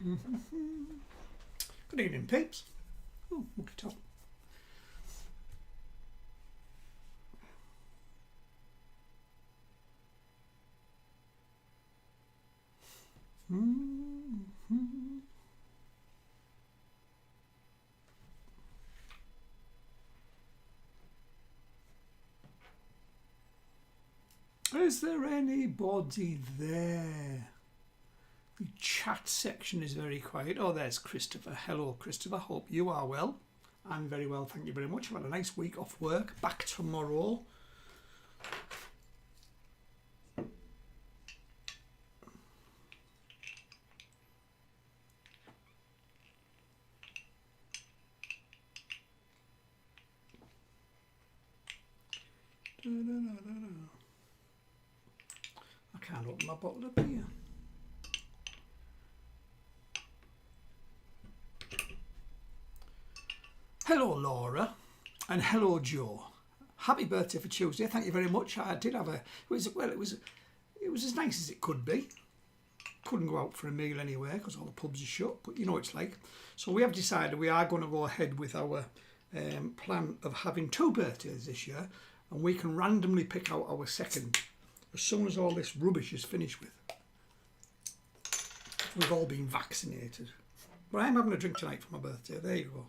Good evening, peeps. Oh, monkey top. Is there anybody there? The chat section is very quiet. Oh, there's Christopher. Hello, Christopher. Hope you are well. I'm very well, thank you very much. I've had a nice week off work. Back tomorrow. I can't open my bottle of beer. Hello, Laura, and hello, Joe. Happy birthday for Tuesday. Thank you very much. I did have it was as nice as it could be. Couldn't go out for a meal anywhere because all the pubs are shut, but you know what it's like. So we have decided we are going to go ahead with our plan of having 2 birthdays this year, and we can randomly pick out our second as soon as all this rubbish is finished with. We've all been vaccinated. But I'm having a drink tonight for my birthday. There you go.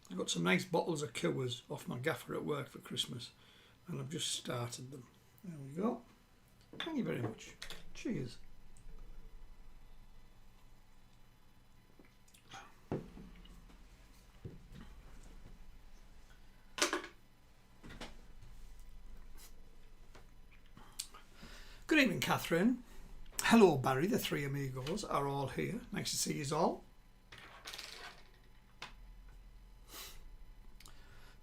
I got some nice bottles of Coors off my gaffer at work for Christmas, and I've just started them. There we go. Thank you very much. Cheers. Good evening, Catherine. Hello, Barry. The 3 amigos are all here. Nice to see you all.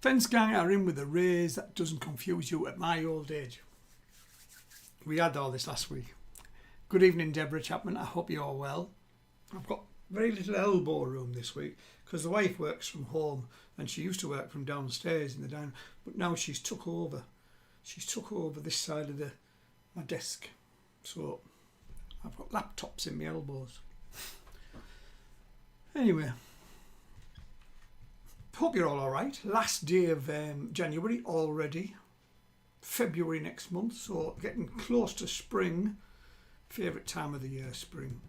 Fence gang are in with a raise. That doesn't confuse you at my old age. We had all this last week. Good evening, Deborah Chapman. I hope you're well. I've got very little elbow room this week because the wife works from home and she used to work from downstairs in the dining, but now she's took over. She's took over this side of my desk. So I've got laptops in my elbows. Anyway. Hope you're all right. Last day of January already. February next month, so getting close to spring. Favourite time of the year, spring.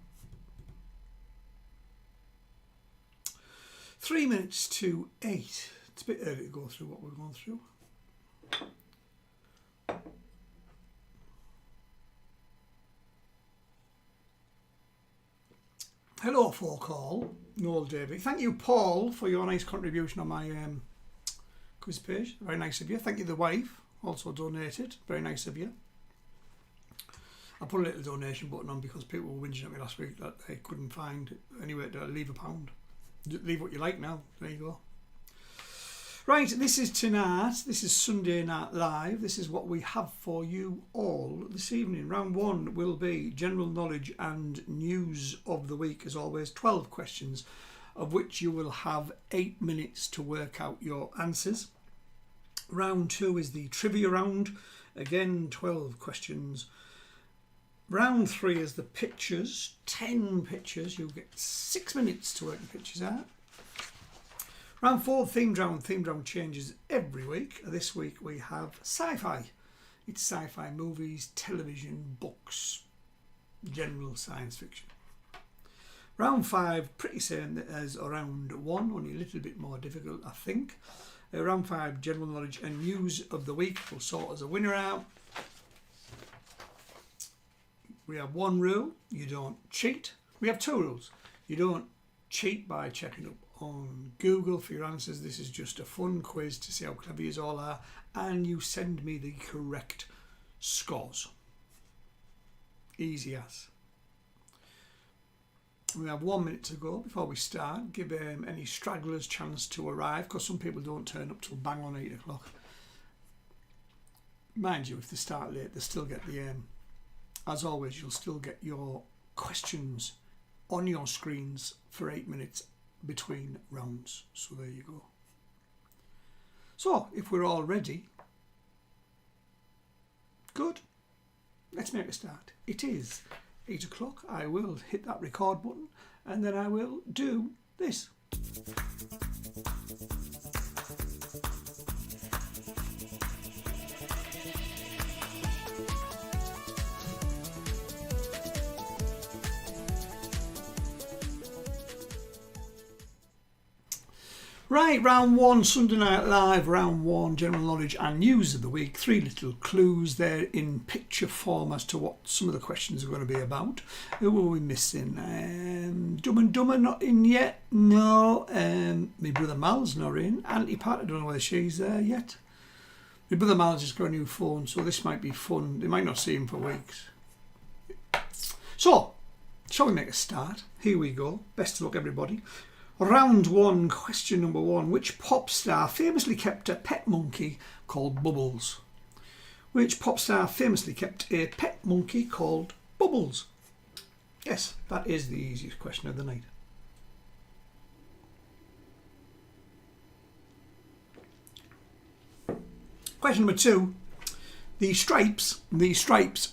3 minutes to 8. It's a bit early to go through what we're going through. Hello, folk all. Noel Davey. Thank you, Paul, for your nice contribution on my quiz page. Very nice of you. Thank you, the wife. Also donated. Very nice of you. I put a little donation button on because people were whinging at me last week that they couldn't find anywhere to leave a pound. Leave what you like now. There you go. Right, this is tonight. This is Sunday Night Live. This is what we have for you all this evening. Round 1 will be general knowledge and news of the week, as always. 12 questions, of which you will have 8 minutes to work out your answers. Round 2 is the trivia round. Again, 12 questions. Round 3 is the pictures. 10 pictures. You'll get 6 minutes to work the pictures out. Round 4, themed round. Themed round changes every week. This week we have sci-fi. It's sci-fi movies, television, books, general science fiction. Round 5, pretty same as round 1, only a little bit more difficult, I think. Round 5, general knowledge and news of the week. We'll sort as a winner out. We have 1 rule, you don't cheat. We have 2 rules. You don't cheat by checking up on Google for your answers. This is just a fun quiz to see how clever you all are, and you send me the correct scores. Easy as. We have 1 minute to go before we start. Give any stragglers chance to arrive, because some people don't turn up till bang on 8 o'clock. Mind you, if they start late, they still get the as always, you'll still get your questions on your screens for 8 minutes between rounds. So there you go. So if we're all ready, Good. Let's make a start. It is 8 o'clock. I will hit that record button and then I will do this. Right, round one, Sunday Night Live, round one, general knowledge and news of the week. 3 little clues there in picture form as to what some of the questions are going to be about. Who are we missing? Dumb and Dumber not in yet? No. My brother Mal's not in. Auntie Pat, I don't know whether she's there yet. My brother Mal's just got a new phone, so this might be fun. They might not see him for weeks. So, shall we make a start? Here we go. Best of luck, everybody. Round one, question number one. Which pop star famously kept a pet monkey called Bubbles? Which pop star famously kept a pet monkey called Bubbles? Yes, that is the easiest question of the night. Question number two. The stripes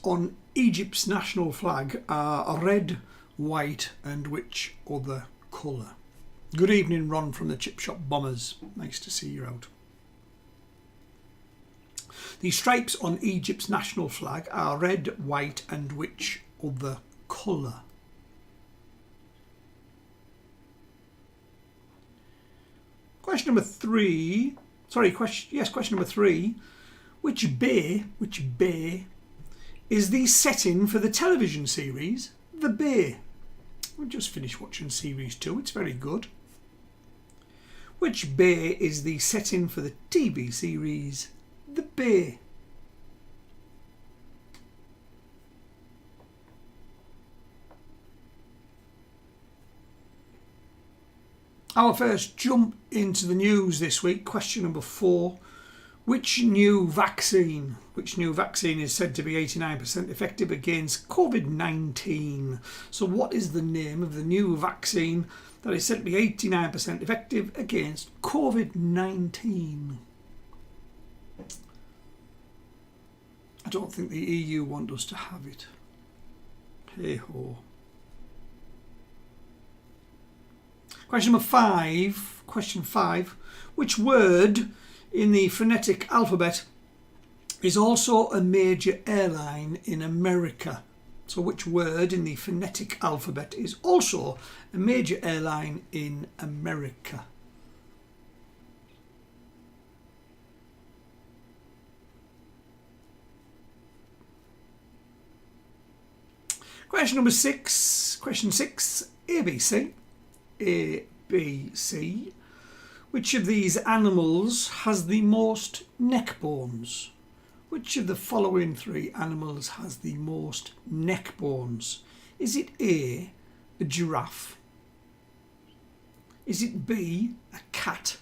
on Egypt's national flag are red, white and which other colour? Good evening, Ron from the Chip Shop Bombers. Nice to see you out. The stripes on Egypt's national flag are red, white and which other colour? Question number three. Question number three. Which bay is the setting for the television series The Bay? We just finished watching series 2. It's very good. Which bay is the setting for the TV series The Bay? Our first jump into the news this week. Question number 4. Which new vaccine is said to be 89% effective against COVID-19? So what is the name of the new vaccine that is said to be 89% effective against COVID-19? I don't think the EU want us to have it. Hey ho. Question number 5. Question 5. Which word in the phonetic alphabet is also a major airline in America? So which word in the phonetic alphabet is also a major airline in America? Question number 6. Question 6. ABC. ABC. Which of these animals has the most neck bones? Which of the following 3 animals has the most neck bones? Is it A, a giraffe? Is it B, a cat?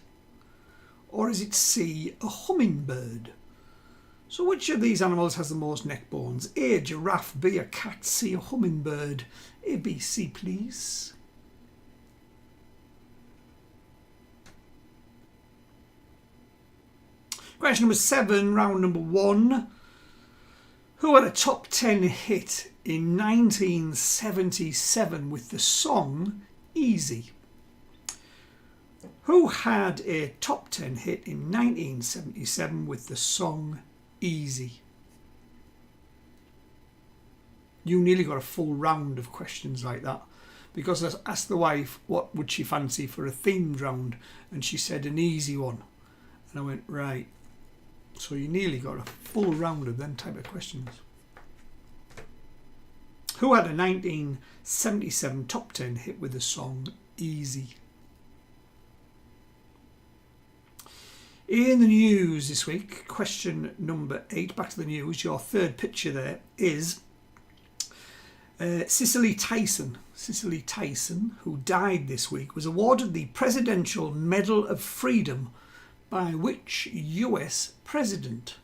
Or is it C, a hummingbird? So which of these animals has the most neck bones? A, a giraffe, B, a cat, C, a hummingbird. A, B, C, please. Question number 7, round number 1. Who had a top 10 hit in 1977 with the song Easy? Who had a top 10 hit in 1977 with the song Easy? You nearly got a full round of questions like that, because I asked the wife what would she fancy for a themed round and she said an easy one, and I went right. So you nearly got a full round of them type of questions. Who had a 1977 top 10 hit with the song Easy? In the news this week, question number 8, back to the news. Your third picture there is Cicely Tyson. Cicely Tyson, who died this week, was awarded the Presidential Medal of Freedom by which US president?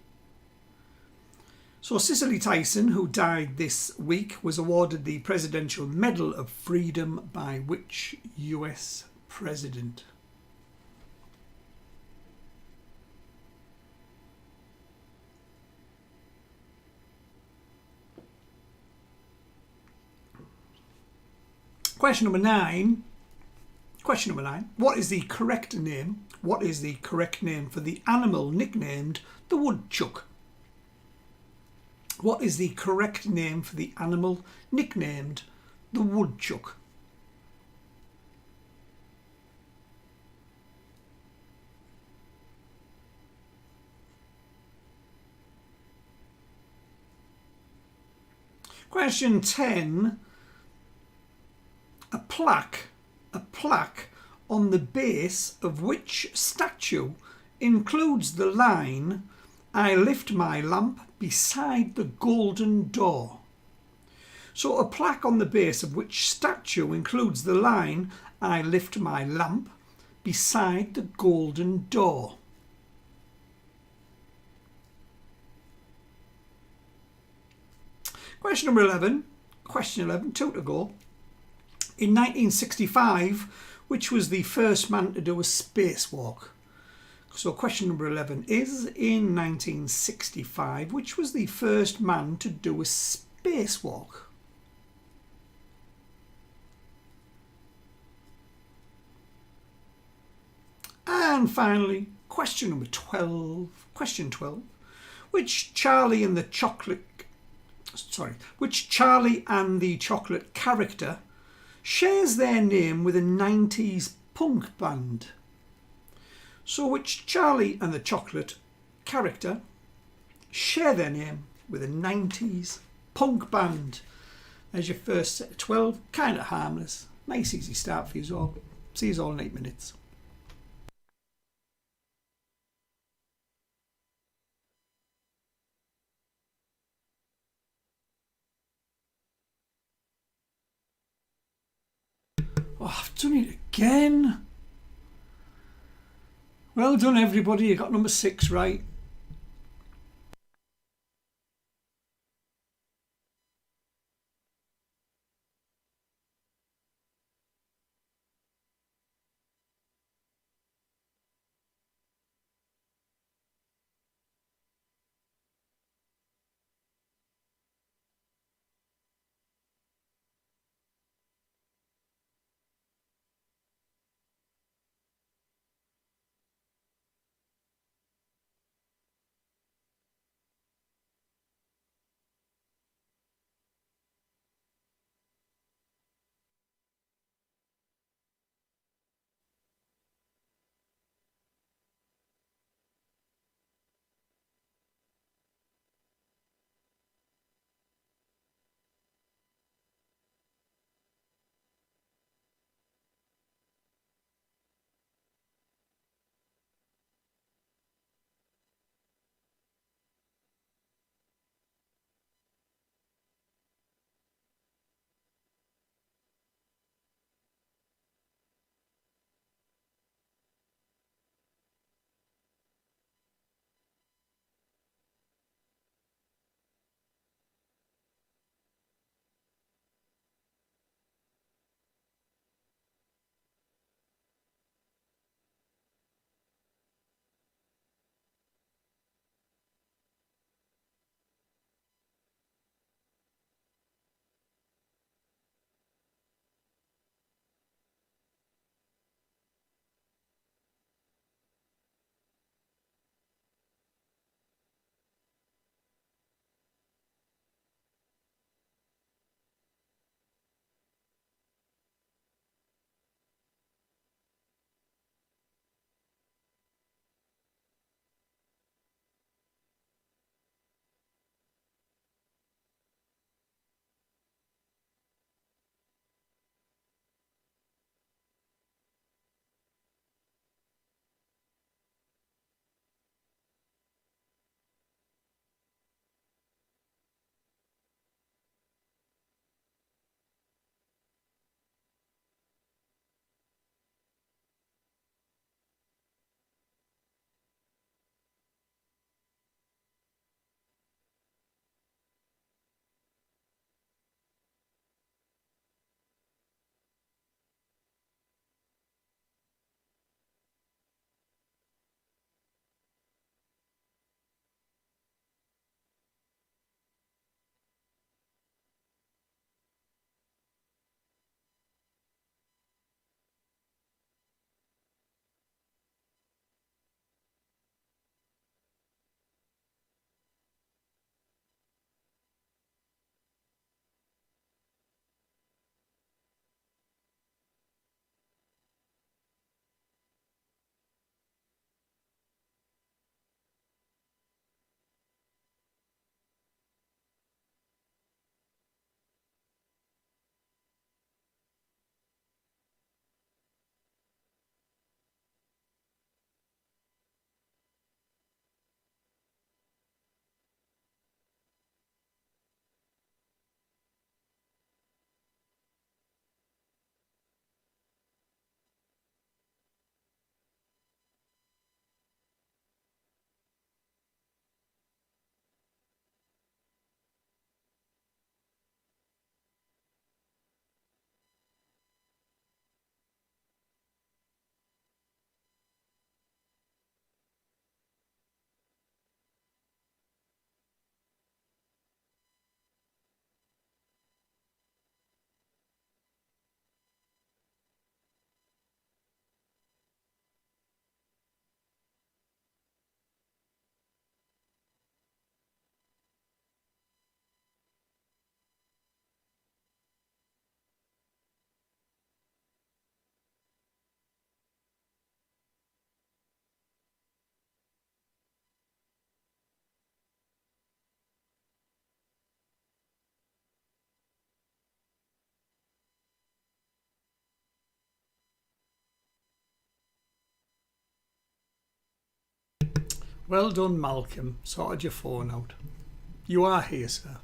So Cicely Tyson, who died this week, was awarded the Presidential Medal of Freedom by which US president? Question number 9. Question number 9. What is the correct name? What is the correct name for the animal nicknamed the woodchuck? What is the correct name for the animal nicknamed the woodchuck? Question 10. A plaque on the base of which statue includes the line, "I lift my lamp beside the golden door." So a plaque on the base of which statue includes the line, "I lift my lamp beside the golden door." Question number 11. Question 11, 2 to go. In 1965, which was the first man to do a spacewalk? So question number 11 is, in 1965, which was the first man to do a spacewalk? And finally, question number 12. Question 12. Which Charlie and the Chocolate character shares their name with a 90s punk band? So which Charlie and the Chocolate character share their name with a 90s punk band? As your first set of 12, kind of harmless. Nice easy start for you all. See you all in 8 minutes. Oh, I've done it again. Well done, everybody. You got number 6 right. Well done, Malcolm. Sorted your phone out. You are here, sir.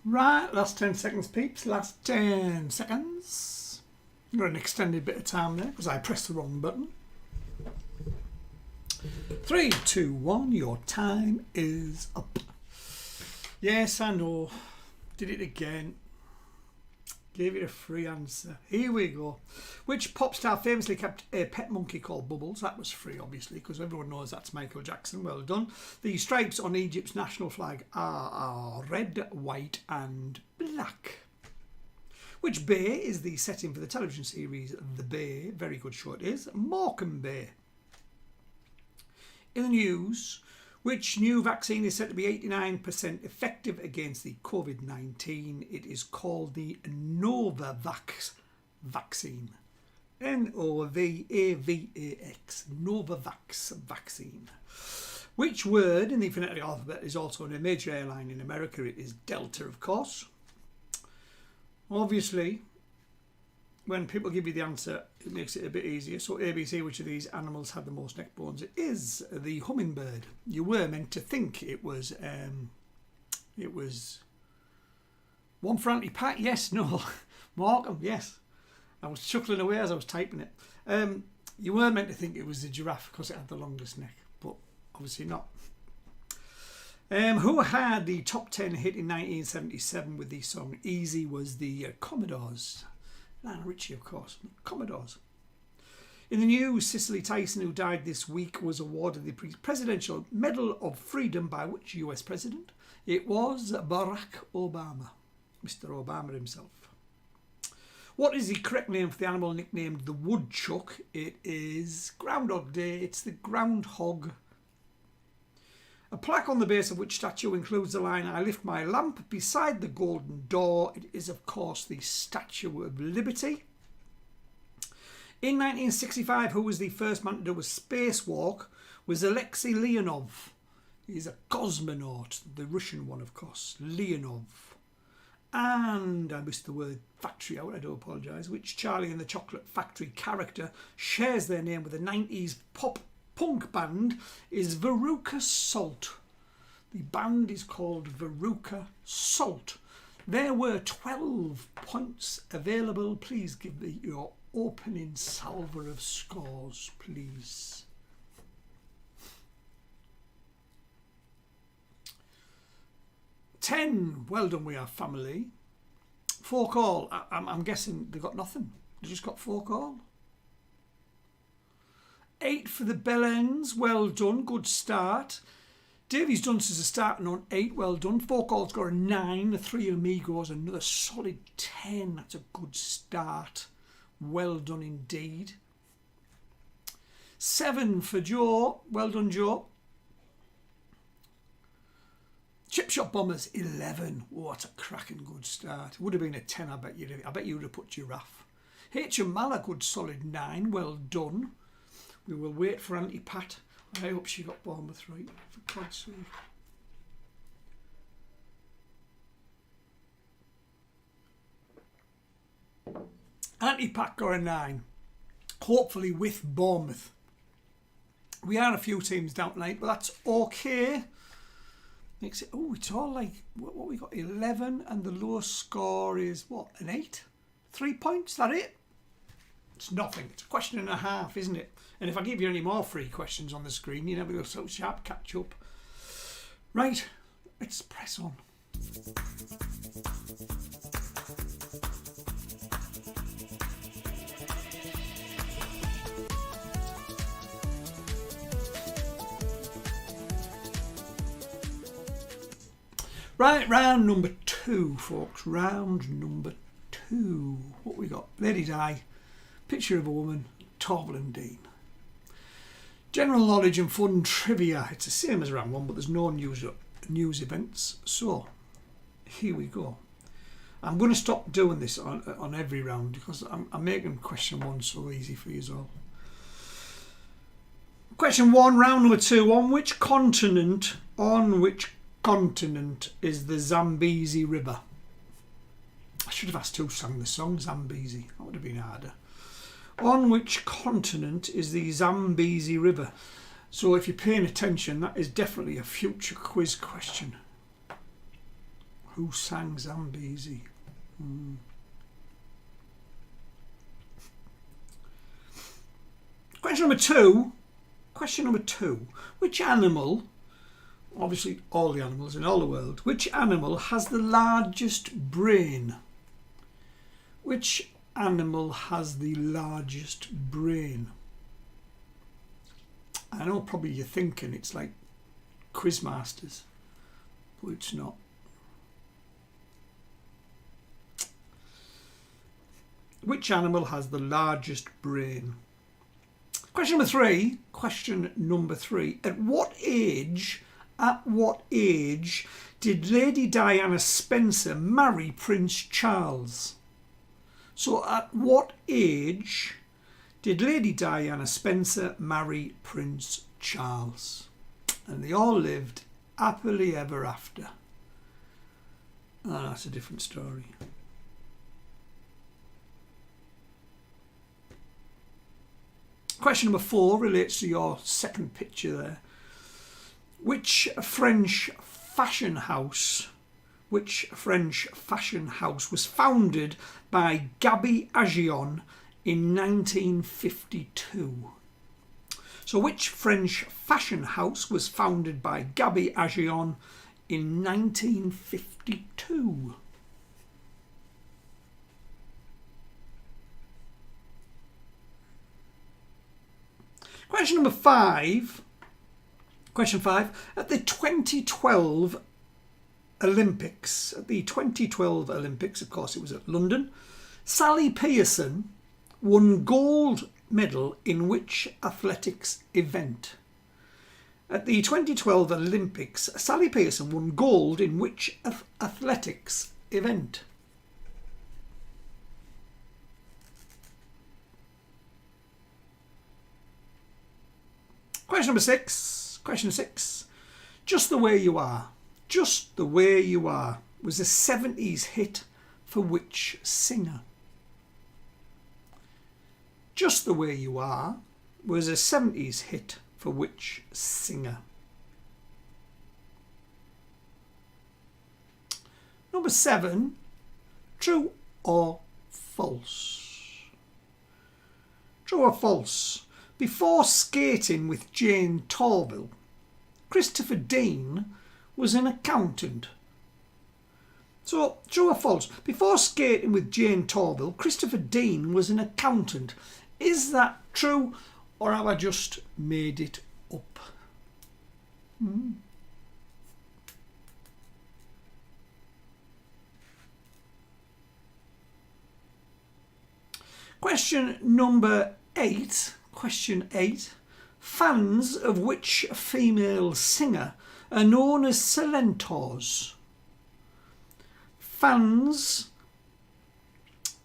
Right, last 10 seconds, peeps. Last 10 seconds. Got an extended bit of time there because I pressed the wrong button. 3, 2, 1. Your time is up. Yes, I know. Did it again. Gave it a free answer. Here we go. Which pop star famously kept a pet monkey called Bubbles? That was free, obviously, because everyone knows that's Michael Jackson. Well done. The stripes on Egypt's national flag are red, white and black. Which bay is the setting for the television series The Bay? Very good show it is. Morecambe Bay. In the news, which new vaccine is said to be 89% effective against the COVID-19? It is called the Novavax vaccine. Novavax. Novavax vaccine. Which word in the phonetic alphabet is also in a major airline in America? It is Delta, of course. Obviously, when people give you the answer, it makes it a bit easier. So ABC, which of these animals have the most neck bones? It is the hummingbird. You were meant to think it was One for Auntie Pat, yes, no. Markham, yes. I was chuckling away as I was typing it. You weren't meant to think it was the giraffe because it had the longest neck, but obviously not. Who had the top 10 hit in 1977 with the song Easy was the Commodores. Lionel Richie, of course. Commodores. In the news, Cicely Tyson, who died this week, was awarded the Presidential Medal of Freedom by which US president? It was Barack Obama. Mr. Obama himself. What is the correct name for the animal nicknamed the woodchuck? It is Groundhog Day. It's the groundhog. A plaque on the base of which statue includes the line, I lift my lamp beside the golden door. It is, of course, the Statue of Liberty. In 1965, who was the first man to do a spacewalk? Was Alexei Leonov. He's a cosmonaut, the Russian one, of course, Leonov. And I missed the word factory out, I do apologise, which Charlie and the Chocolate Factory character shares their name with a 90s pop punk band is Veruca Salt. The band is called Veruca Salt. There were 12 points available. Please give me your opening salver of scores, please. Ten. Well done, we are family. Fork all. I'm guessing they got nothing. They just got fork all. 8 for the Bellends. Well done. Good start. Davies Dunces are starting on 8. Well done. Fork all's got a 9. The Three Amigos another solid 10. That's a good start. Well done indeed. 7 for Joe. Well done, Joe. Chip Shop Bombers 11. What a cracking good start. It would have been a 10, I bet you would have put Giraffe. H.M. Mala, good solid 9. Well done. We will wait for Auntie Pat. I hope she got Bournemouth right, for God's sake. Auntie Pat got a 9. Hopefully with Bournemouth. We are a few teams down tonight, but that's okay. Makes it, oh, it's all like, what we got, 11, and the lowest score is, what, an 8? 3 points, is that it? It's nothing. It's a question and a half, isn't it? And if I give you any more free questions on the screen, you never go so sharp, catch up. Right, let's press on. Right, round number 2, folks. Round number 2. What we got? Lady Di, picture of a woman, Torval and Dean. General knowledge and fun trivia. It's the same as round 1, but there's no news events. So, here we go. I'm going to stop doing this on every round because I'm making question 1 so easy for you all. Question 1, round number 2. On which continent is the Zambezi River? I should have asked who sang the song Zambezi. That would have been harder. On which continent is the Zambezi River? So if you're paying attention, that is definitely a future quiz question. Who sang Zambezi? Question number 2. Which animal, obviously all the animals in all the world, which animal has the largest brain? Which animal has the largest brain? I know probably you're thinking it's like Quizmasters, but it's not. Which animal has the largest brain? Question number 3. At what age did Lady Diana Spencer marry Prince Charles? So at what age did Lady Diana Spencer marry Prince Charles? And they all lived happily ever after. Oh, that's a different story. Question number 4 relates to your second picture there. Which French fashion house Which French fashion house was founded by Gaby Agion in 1952? So which French fashion house was founded by Gaby Agion in 1952? Question number 5. Question 5. At the 2012 Olympics, of course it was at London, Sally Pearson won gold medal in which athletics event? At the 2012 Olympics, Sally Pearson won gold in which athletics event? Question number 6. Question 6. Just the Way You Are. Just the Way You Are was a 70s hit for which singer? Just the Way You Are was a 70s hit for which singer? Number 7. True or false? True or false? Before skating with Jane Torville, Christopher Dean was an accountant. So, true or false? Before skating with Jane Torville, Christopher Dean was an accountant. Is that true, or have I just made it up? Question number 8. Question 8. Fans of which female singer are known as Celentors? Fans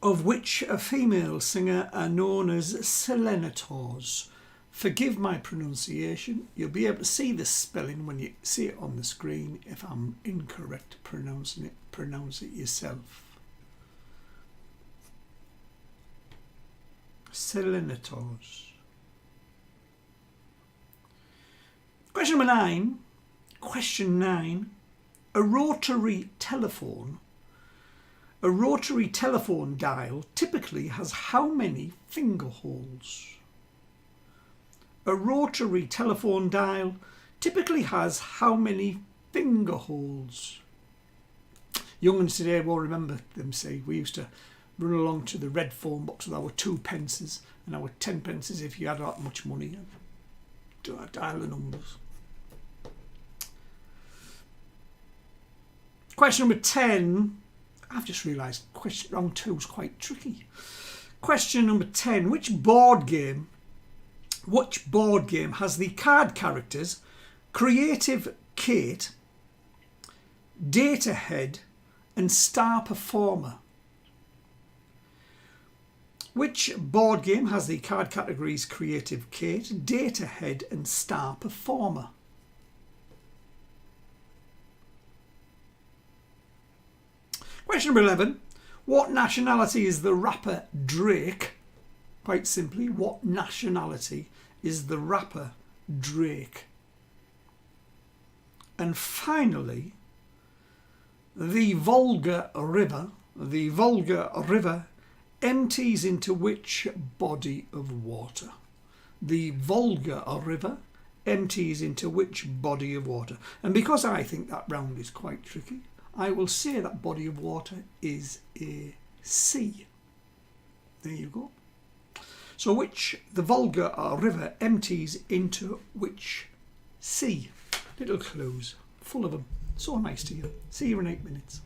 of which a female singer are known as Selenators. Forgive my pronunciation. You'll be able to see the spelling when you see it on the screen. If I'm incorrect pronouncing it, pronounce it yourself. Selenators. Question number 9. Question 9. A rotary telephone dial typically has how many finger holes? A rotary telephone dial typically has how many finger holes? Young'uns today will remember them. See, we used to run along to the red phone box with our 2 pences and our 10 pences if you had that much money. Dial the numbers. Question number 10. I've just realised round 2 is quite tricky. Question number 10. Which board game has the card characters Creative Kate, Data Head and Star Performer? Which board game has the card categories Creative Kate, Data Head and Star Performer? Question number 11. What nationality is the rapper Drake? Quite simply, what nationality is the rapper Drake? And finally, the Volga River empties into which body of water? The Volga River empties into which body of water? And because I think that round is quite tricky, I will say that body of water is a sea. There you go. So the Volga River empties into which sea? Little clues, full of them. So nice to you. See you in 8 minutes.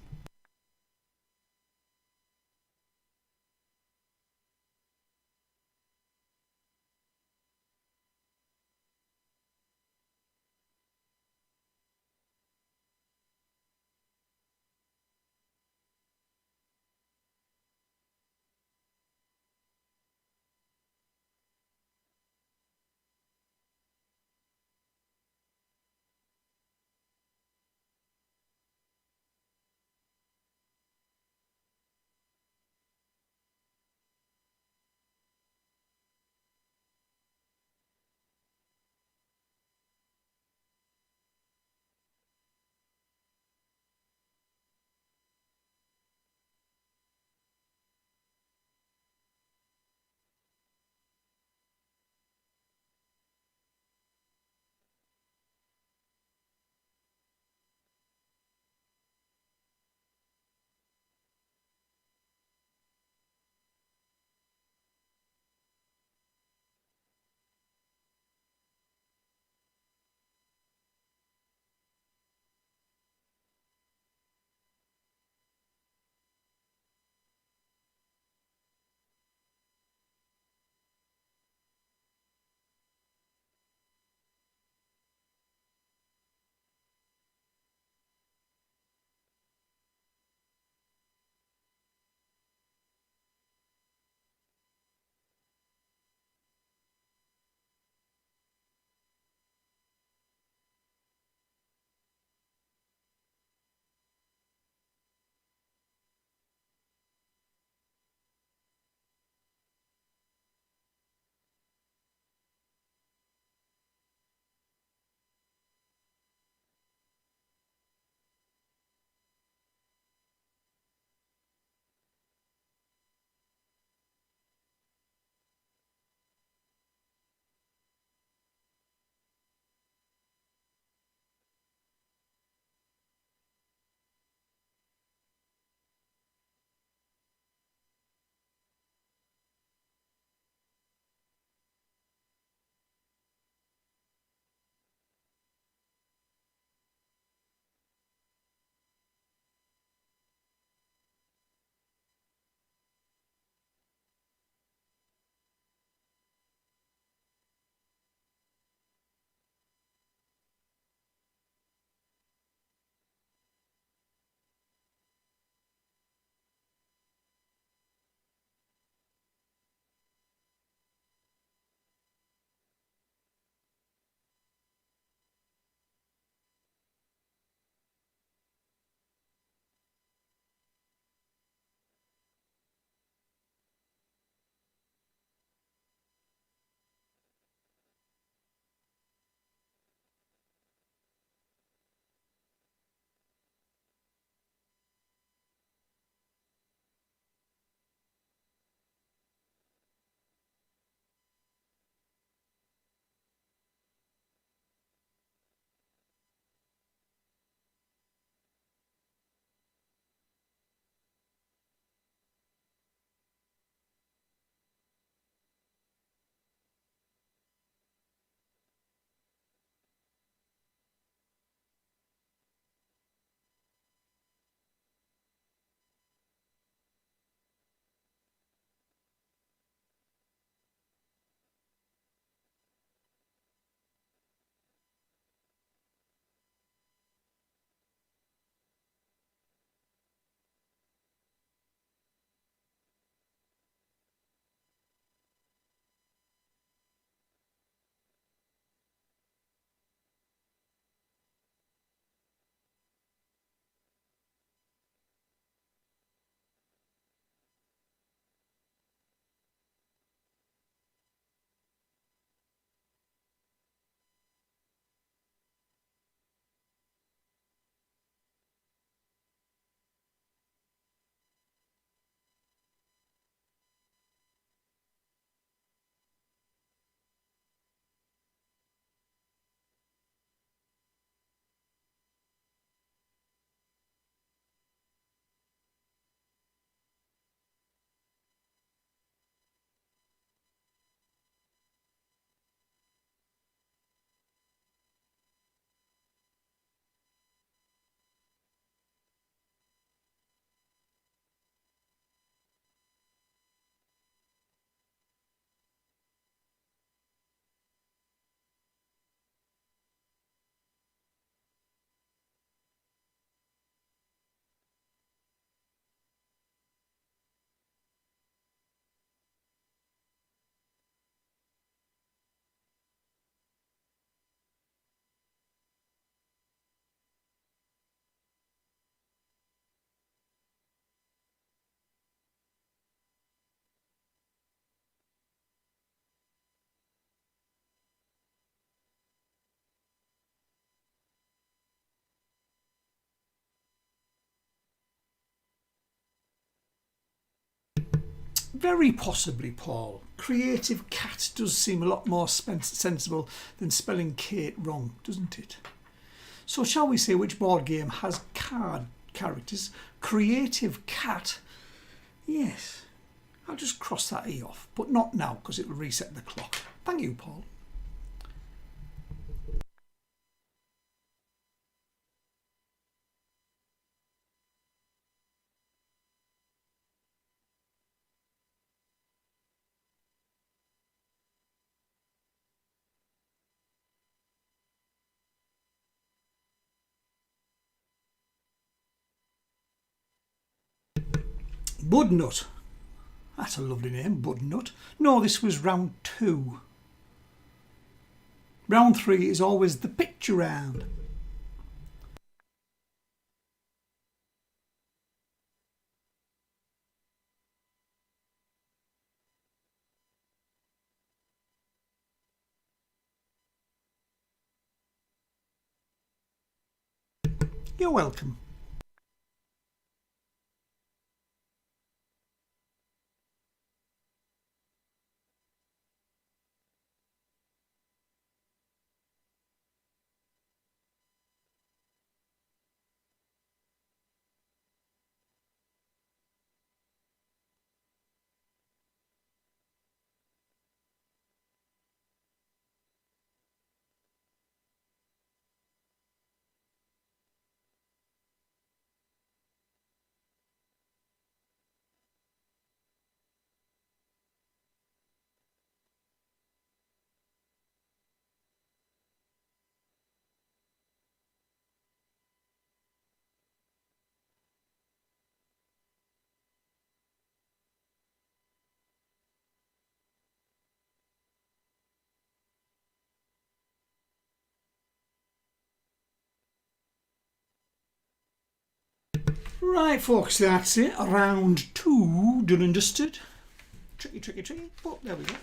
Very possibly, Paul. Creative Cat does seem a lot more sensible than spelling Kate wrong, doesn't it? So shall we say which board game has card characters? Creative Cat. Yes. I'll just cross that E off, but not now because it will reset the clock. Thank you, Paul. Budnut. That's a lovely name, Budnut. No, this was round 2. Round 3 is always the picture round. You're welcome. Right, folks, that's it. Round 2 done and dusted. Tricky, tricky, tricky, but there we go.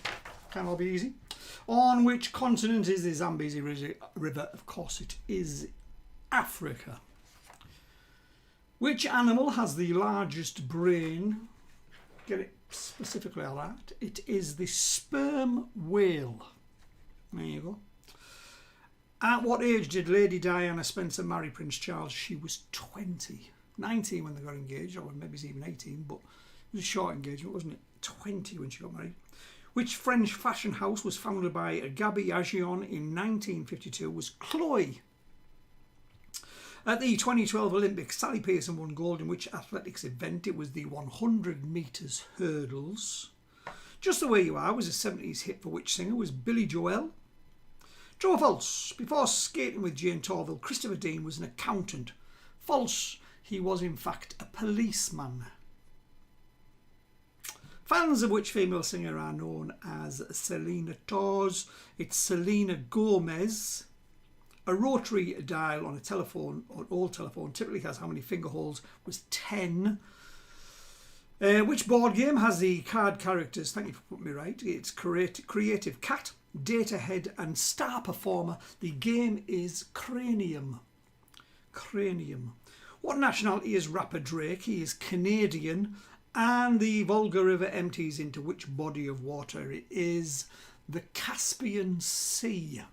Can't all be easy. On which continent is the Zambezi River? Of course, it is Africa. Which animal has the largest brain? Get it specifically like that. It is the sperm whale. There you go. At what age did Lady Diana Spencer marry Prince Charles? She was 20. 19 when they got engaged, or maybe it's even 18, but it was a short engagement, wasn't it? 20 when she got married. Which French fashion house was founded by Gabi Agion in 1952? Was Chloe. At the 2012 Olympics, Sally Pearson won gold in which athletics event? It was the 100 metres hurdles. Just the Way You Are was a 70s hit for which singer? Was Billy Joel. True or false? Before skating with Jane Torville, Christopher Dean was an accountant. False. He was in fact a policeman. Fans of which female singer are known as Selena Torres? It's Selena Gomez. A rotary dial on a telephone, or old telephone, typically has how many finger holes? Was 10. Which board game has the card characters? Thank you for putting me right. It's Creative Cat, Data Head and Star Performer. The game is Cranium. Cranium. What nationality is rapper Drake? He is Canadian. And the Volga River empties into which body of water? It is the Caspian Sea.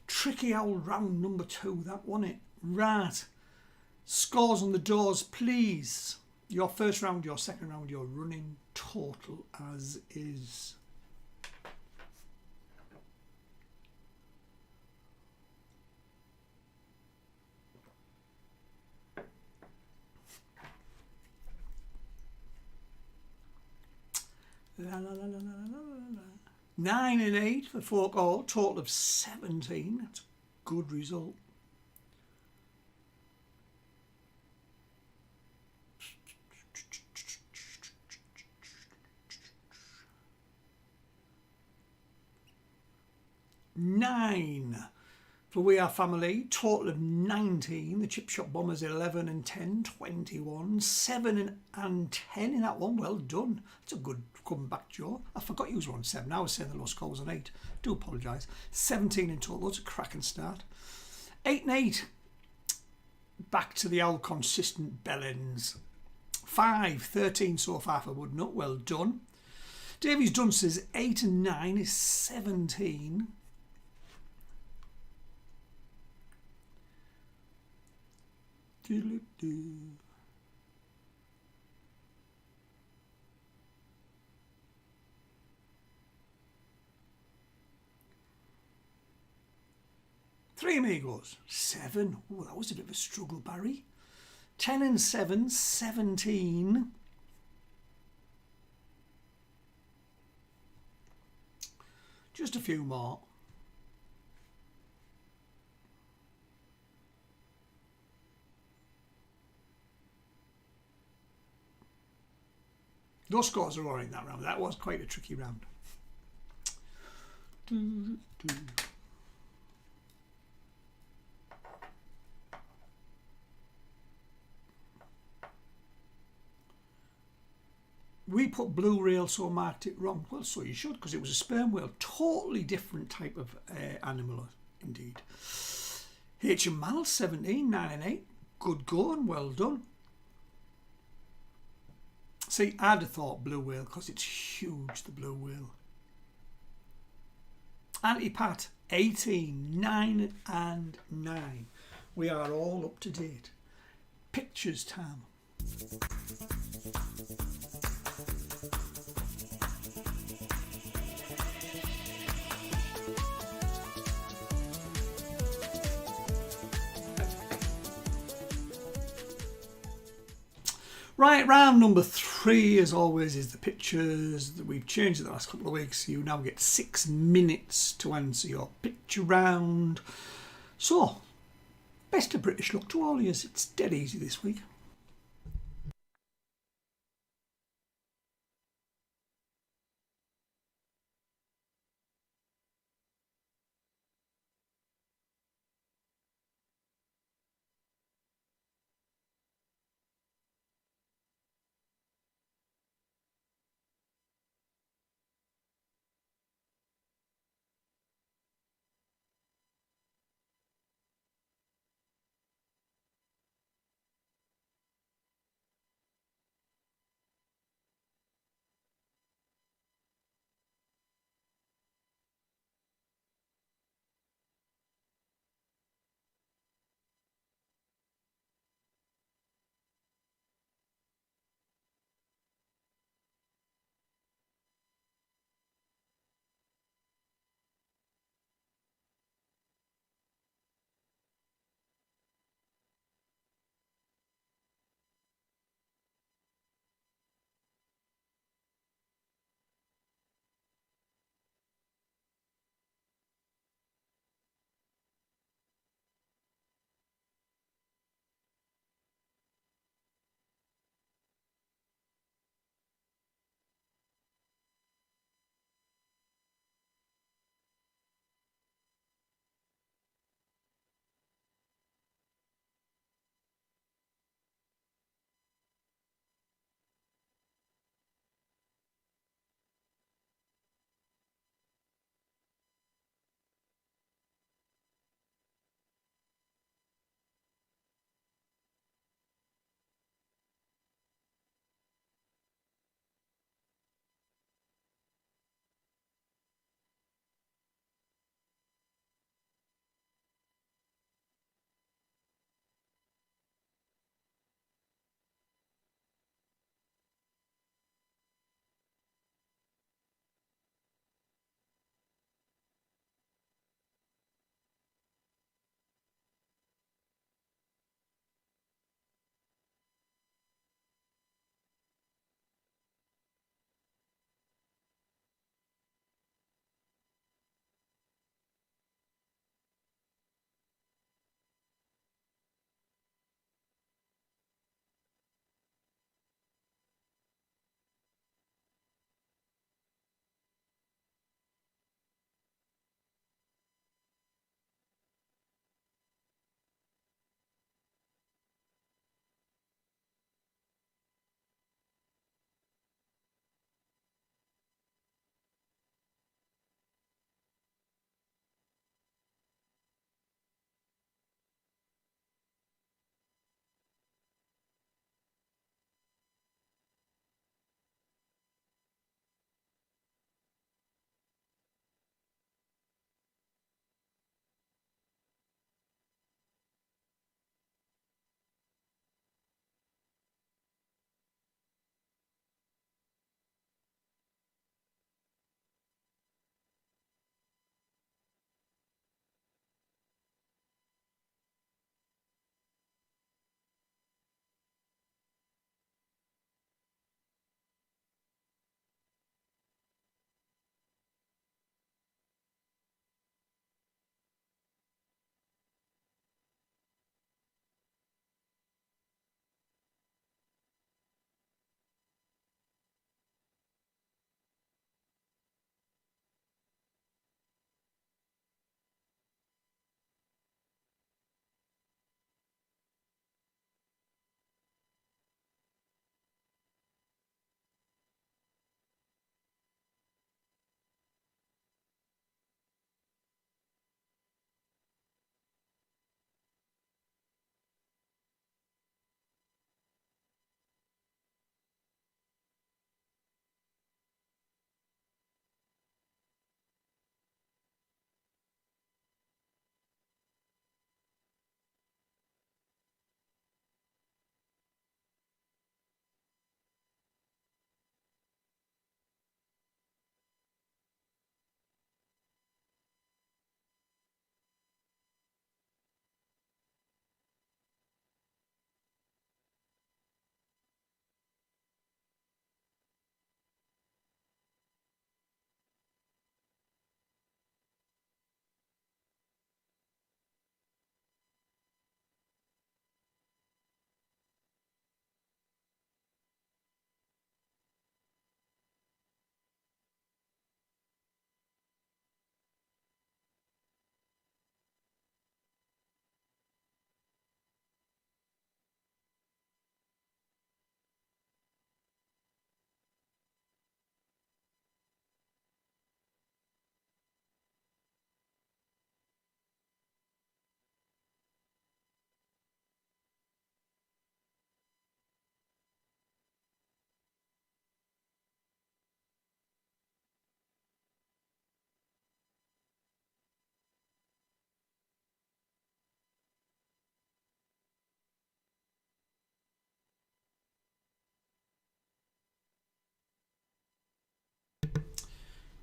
Tricky old round number 2, that won it. Right. Scores on the doors, please. Your first round, your second round, your running total as is. La, la, la, la, la, la. 9 and 8 for folk all, total of 17. That's a good result. Nine for We Are Family, total of 19. The Chip Shop Bombers 11 and 10, 21. 7 and 10 in that one. Well done. That's a good comeback, Joe. I forgot you were on 7. I was saying the low score was on 8. Do apologise. 17 in total. That's a cracking start. 8 and 8. Back to the old consistent bellends. 5, 13 so far for Woodnut. Well done. Davies Dunn says 8 and 9 is 17. Doodle-doo. Three Amigos, 7. Oh, that was a bit of a struggle, Barry. 10 and 7, 17. Just a few more. Those scores are all right in that round. That was quite a tricky round. We put blue rail, so marked it wrong. Well, so you should, because it was a sperm whale. Totally different type of animal, indeed. H and Mal, 17, 9 and 8. Good going, well done. See, I'd have thought blue whale, because it's huge, the blue whale. Anti-Pat, 18, 9 and 9. We are all up to date. Pictures time. Right, round number 3, as always, is the pictures. We've changed it the last couple of weeks. You now get 6 minutes to answer your picture round. So, best of British luck to all of you. It's dead easy this week.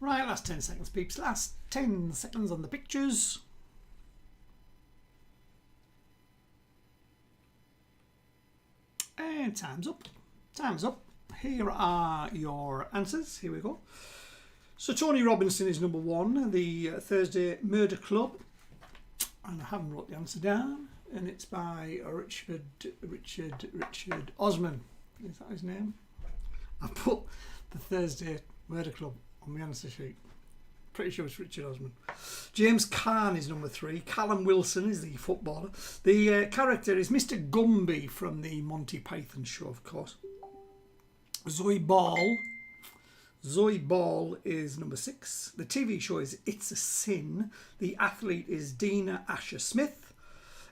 Right, last 10 seconds, peeps. Last 10 seconds on the pictures. And time's up. Time's up. Here are your answers. Here we go. So Tony Robinson is number 1, the Thursday Murder Club. And I haven't wrote the answer down. And it's by Richard Osman. Is that his name? I put the Thursday Murder Club on the answer sheet. Pretty sure it's Richard Osman. James Caan is number 3. Callum Wilson is the footballer. The character is Mr. Gumby from the Monty Python show, of course. Zoe Ball is number 6. The TV show is It's a Sin. The athlete is Dina Asher Smith.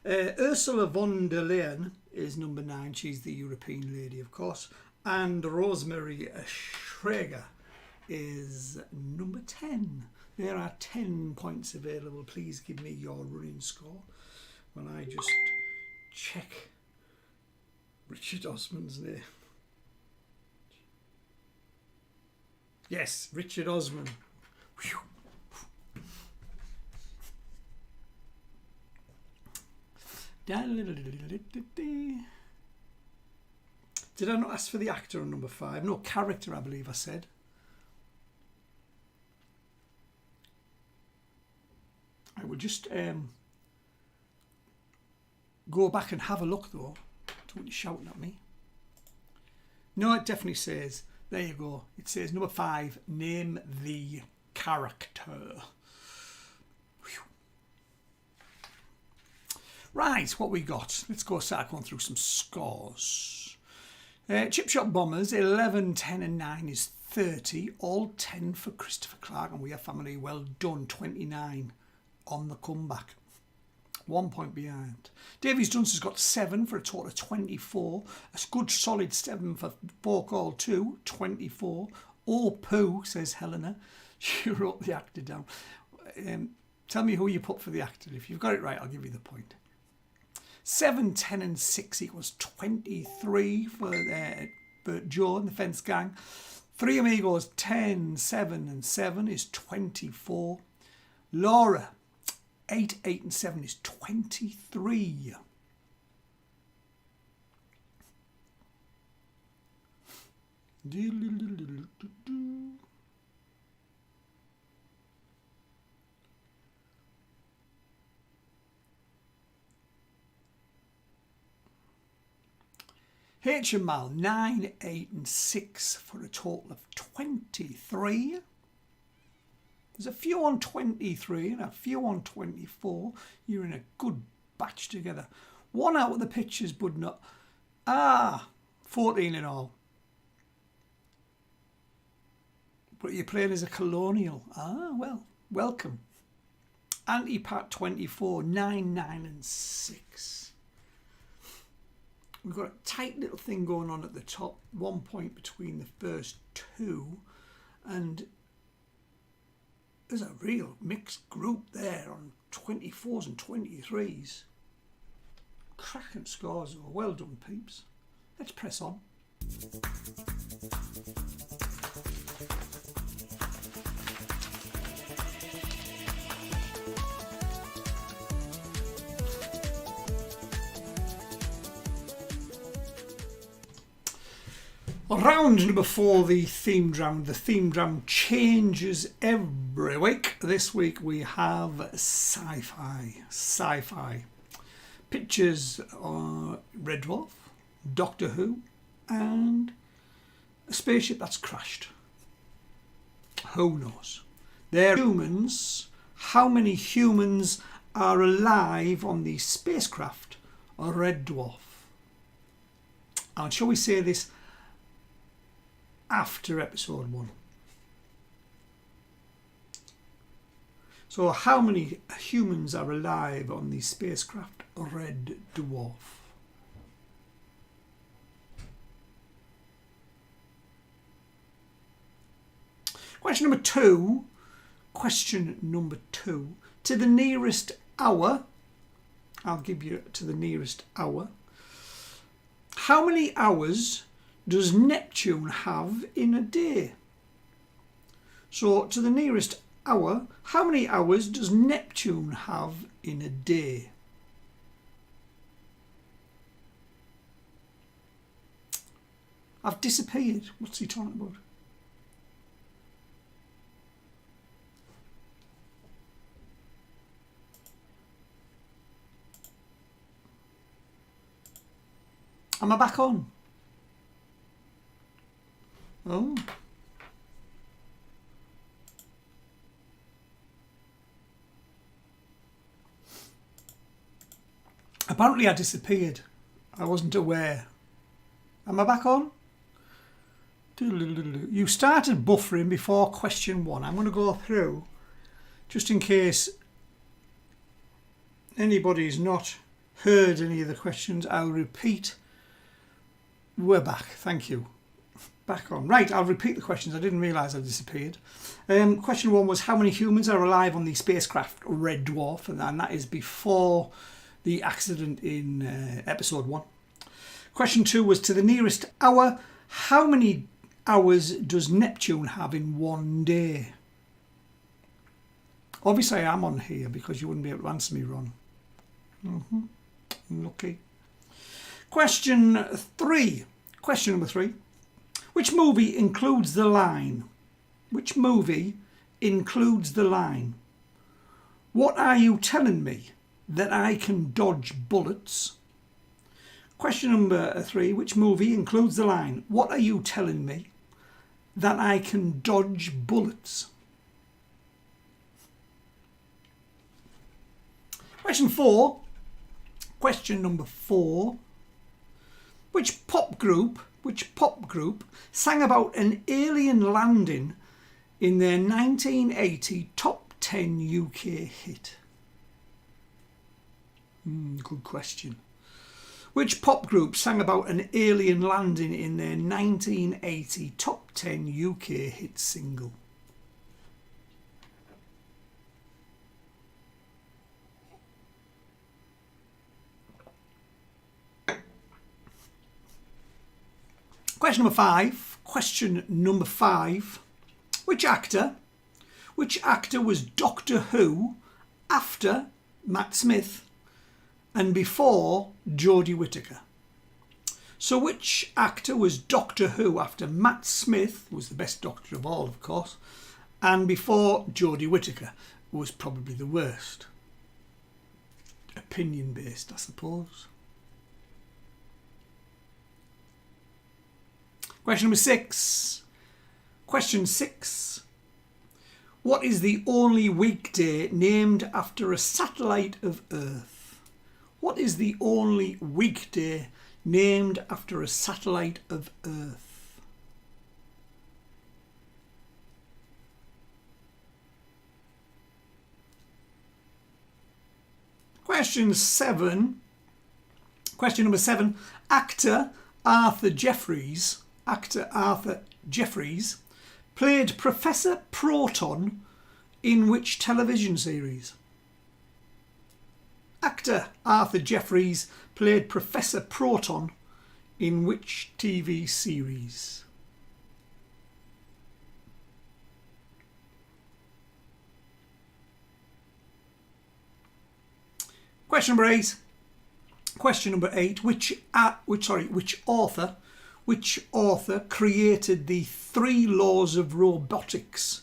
Ursula von der Leyen is number 9. She's the European lady, of course. And Rosemary Schrager is number 10. There are 10 points available. Please give me your running score when I just check Richard Osman's name. Yes, Richard Osman. Whew. Did I not ask for the actor on number 5? No, character, I believe I said. I will just go back and have a look, though. Don't want you shouting at me. No, it definitely says. There you go. It says number 5, name the character. Whew. Right, what we got? Let's go start going through some scores. Chip Shop Bombers, 11, 10 and 9 is 30. All 10 for Christopher Clark and We Are Family. Well done, 29 on the comeback. 1 point behind. Davies Dunster's got 7 for a total of 24. A good solid 7 for Folk All 2, 24. Oh, poo, says Helena. She wrote the actor down. Tell me who you put for the actor. If you've got it right, I'll give you the point. 7, 10 and 6 equals 23 for Joe and the Fence Gang. Three Amigos, 10, 7 and 7 is 24. Laura, 8, 8 and 7 is 23. HML, 9, 8 and 6 for a total of 23. There's a few on 23 and a few on 24. You're in a good batch together. One out of the pictures, but not. 14 in all. But you're playing as a colonial. Well, welcome. Anti-Pat 24, 9, 9 and 6. We've got a tight little thing going on at the top. 1 point between the first two. And there's a real mixed group there on 24s and 23s. Cracking scores though. Well done, peeps. Let's press on. Round number 4, the themed round. The themed round changes every week. This week we have sci-fi. Sci-fi. Pictures are Red Dwarf, Doctor Who, and a spaceship that's crashed. Who knows? They're humans. How many humans are alive on the spacecraft Red Dwarf? And shall we say this after episode 1? So how many humans are alive on the spacecraft Red Dwarf? Question number 2. Question number 2. To the nearest hour. I'll give you to the nearest hour. How many hours does Neptune have in a day? So to the nearest hour, how many hours does Neptune have in a day? I've disappeared. What's he talking about? Am I back on? Oh. Apparently I disappeared. I wasn't aware. Am I back on? You started buffering before question 1. I'm going to go through, just in case anybody's not heard any of the questions. I'll repeat. We're back. Thank you. Back on. Right, I'll repeat the questions. I didn't realise I disappeared. Question 1 was how many humans are alive on the spacecraft Red Dwarf? And that is before the accident in episode 1. Question 2 was to the nearest hour, how many hours does Neptune have in one day? Obviously I am on here because you wouldn't be able to answer me, Ron. Lucky. Question 3. Question number 3. Which movie includes the line? Which movie includes the line? What are you telling me? That I can dodge bullets? Question number 3. Which movie includes the line? What are you telling me? That I can dodge bullets? Question 4. Question number 4. Which pop group sang about an alien landing in their 1980 top 10 UK hit? Good question. Which pop group sang about an alien landing in their 1980 top 10 UK hit single? Question number 5. Question number 5. Which actor was Doctor Who after Matt Smith and before Jodie Whittaker? So which actor was Doctor Who after Matt Smith, who was the best doctor of all, of course, and before Jodie Whittaker, who was probably the worst? Opinion based, I suppose. Question number 6. Question 6. What is the only weekday named after a satellite of Earth? What is the only weekday named after a satellite of Earth? Question 7. Question number 7. Actor Arthur Jeffries played Professor Proton in which television series? Actor Arthur Jeffries played Professor Proton in which TV series? Question number 8. Question number 8. Which author created the 3 laws of robotics?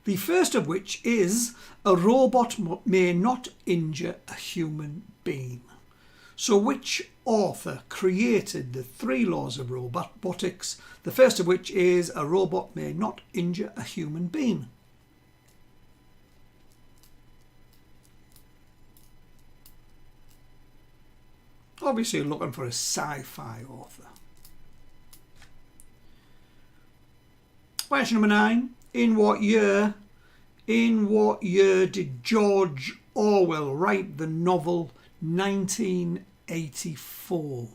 The first of which is a robot may not injure a human being. So which author created the 3 laws of robotics? The first of which is a robot may not injure a human being. Obviously you're looking for a sci-fi author. Question number 9. In what year did George Orwell write the novel 1984?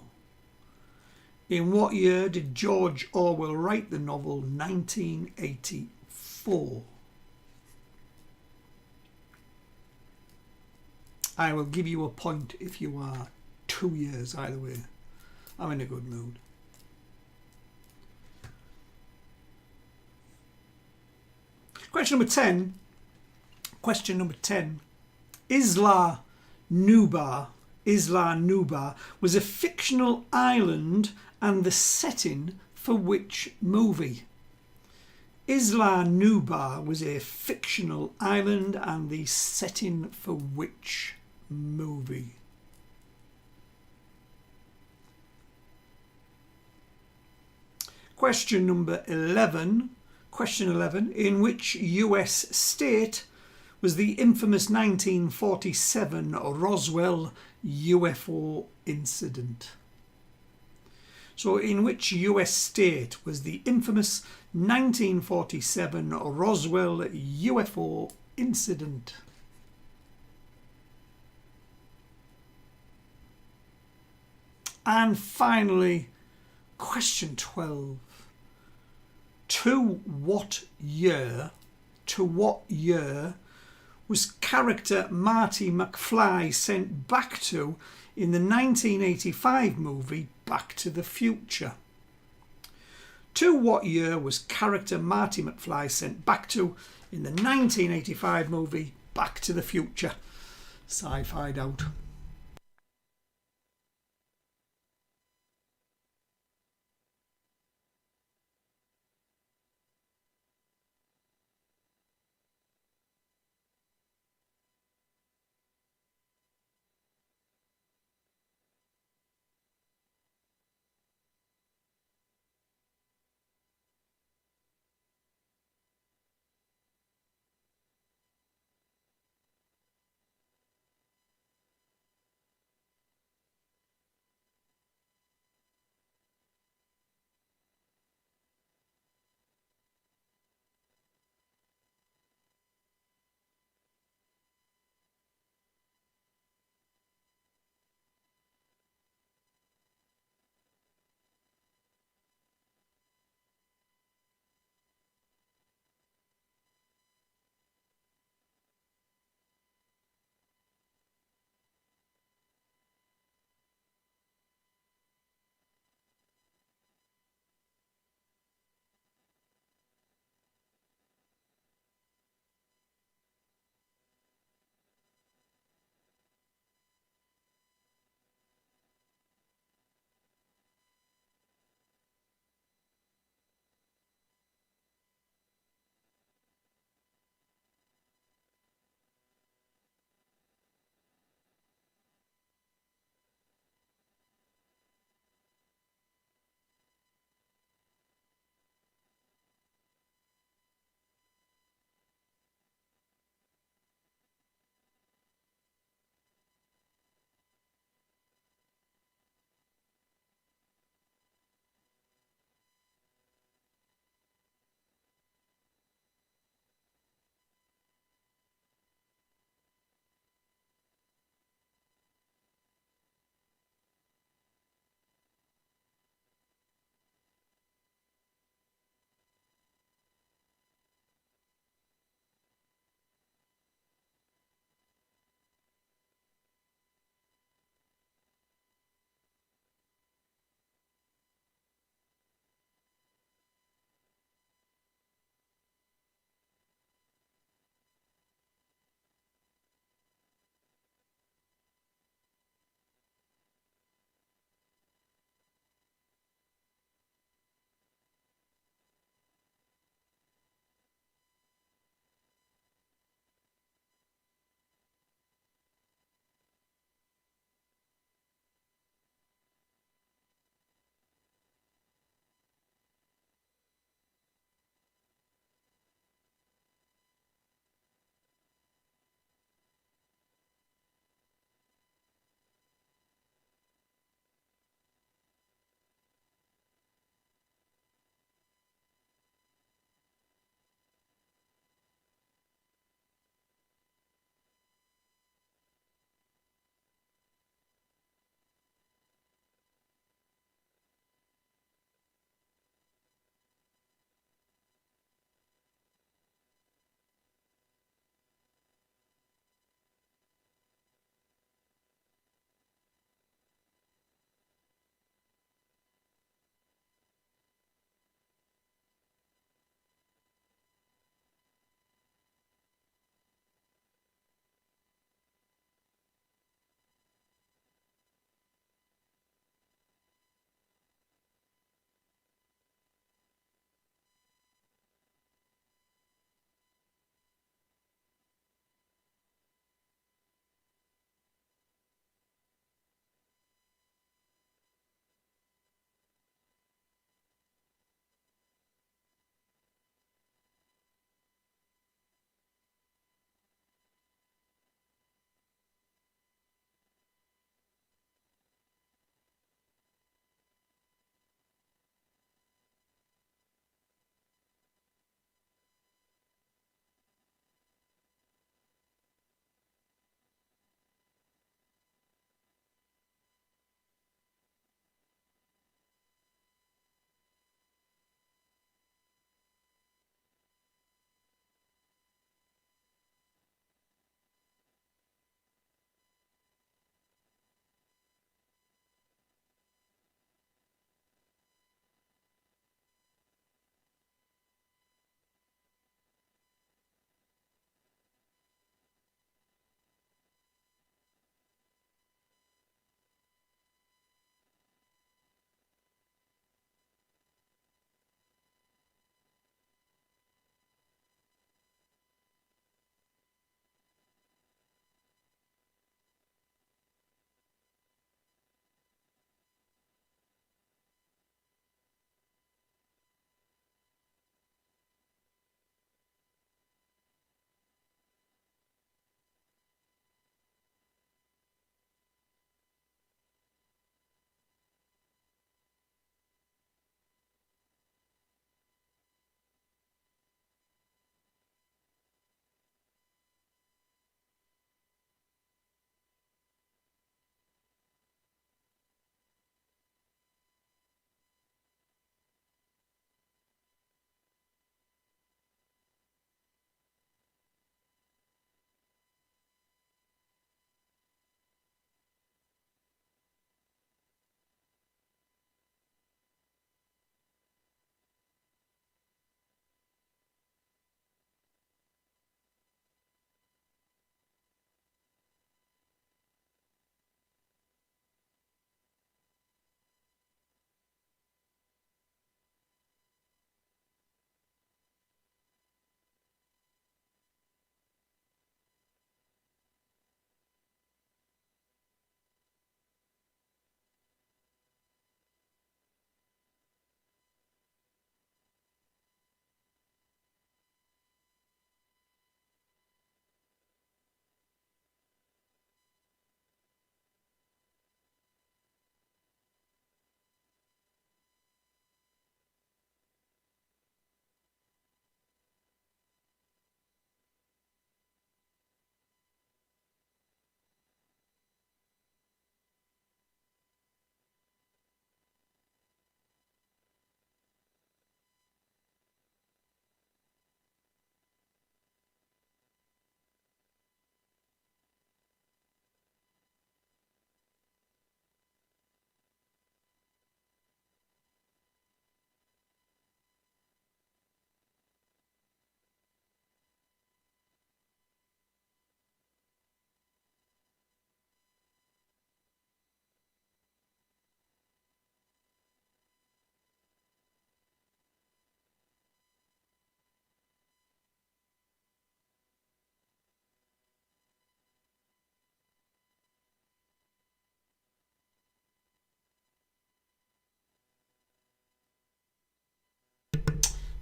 In what year did George Orwell write the novel 1984? I will give you a point if you are 2 years either way. I'm in a good mood. Question Question number 10. Question number 10. Isla Nublar was a fictional island and the setting for which movie? Isla Nublar was a fictional island and the setting for which movie? Question number 11. Question 11. In which US state was the infamous 1947 Roswell UFO incident? So in which US state was the infamous 1947 Roswell UFO incident? And finally, question 12. To what year was character Marty McFly sent back to in the 1985 movie Back to the Future? To what year was character Marty McFly sent back to in the 1985 movie Back to the Future? Sci-fi'd out.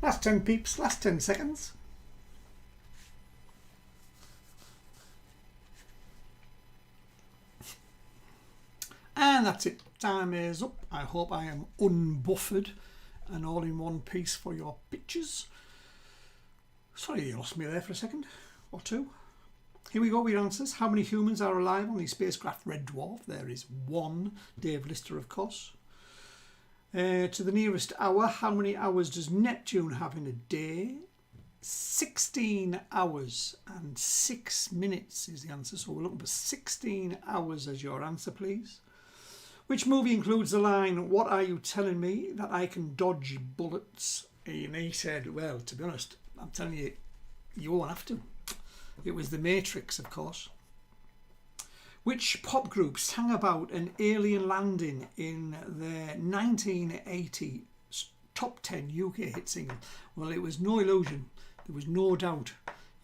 Last 10 peeps, last 10 seconds. And that's it. Time is up. I hope I am unbuffered and all in one piece for your pictures. Sorry, you lost me there for a second or two. Here we go with answers. How many humans are alive on the spacecraft Red Dwarf? There is one. Dave Lister, of course. To the nearest hour, how many hours does Neptune have in a day? 16 hours and 6 minutes is the answer. So we're looking for 16 hours as your answer, please. Which movie includes the line, "What are you telling me? That I can dodge bullets?" And he said, well, to be honest, I'm telling you, you won't have to. It was The Matrix, of course. Which pop group sang about an alien landing in their 1980 top 10 UK hit single? Well, it was No Illusion. There was no doubt.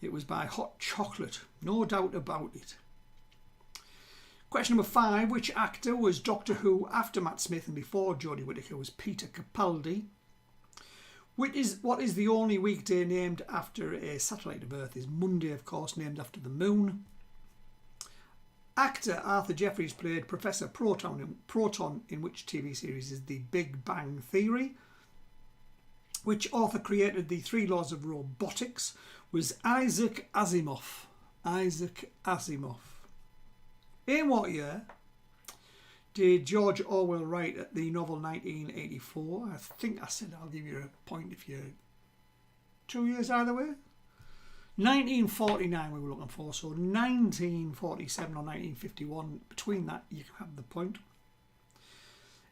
It was by Hot Chocolate. No doubt about it. Question number 5. Which actor was Doctor Who after Matt Smith and before Jodie Whittaker was Peter Capaldi? What is the only weekday named after a satellite of Earth? Is Monday, of course, named after the moon. Actor Arthur Jeffries played Professor Proton in which TV series is The Big Bang Theory? Which author created the 3 laws of robotics? Was Isaac Asimov. Isaac Asimov. In what year did George Orwell write the novel 1984? I think I said I'll give you a point if you're 2 years either way. 1949 we were looking for, so 1947 or 1951. Between that, you can have the point.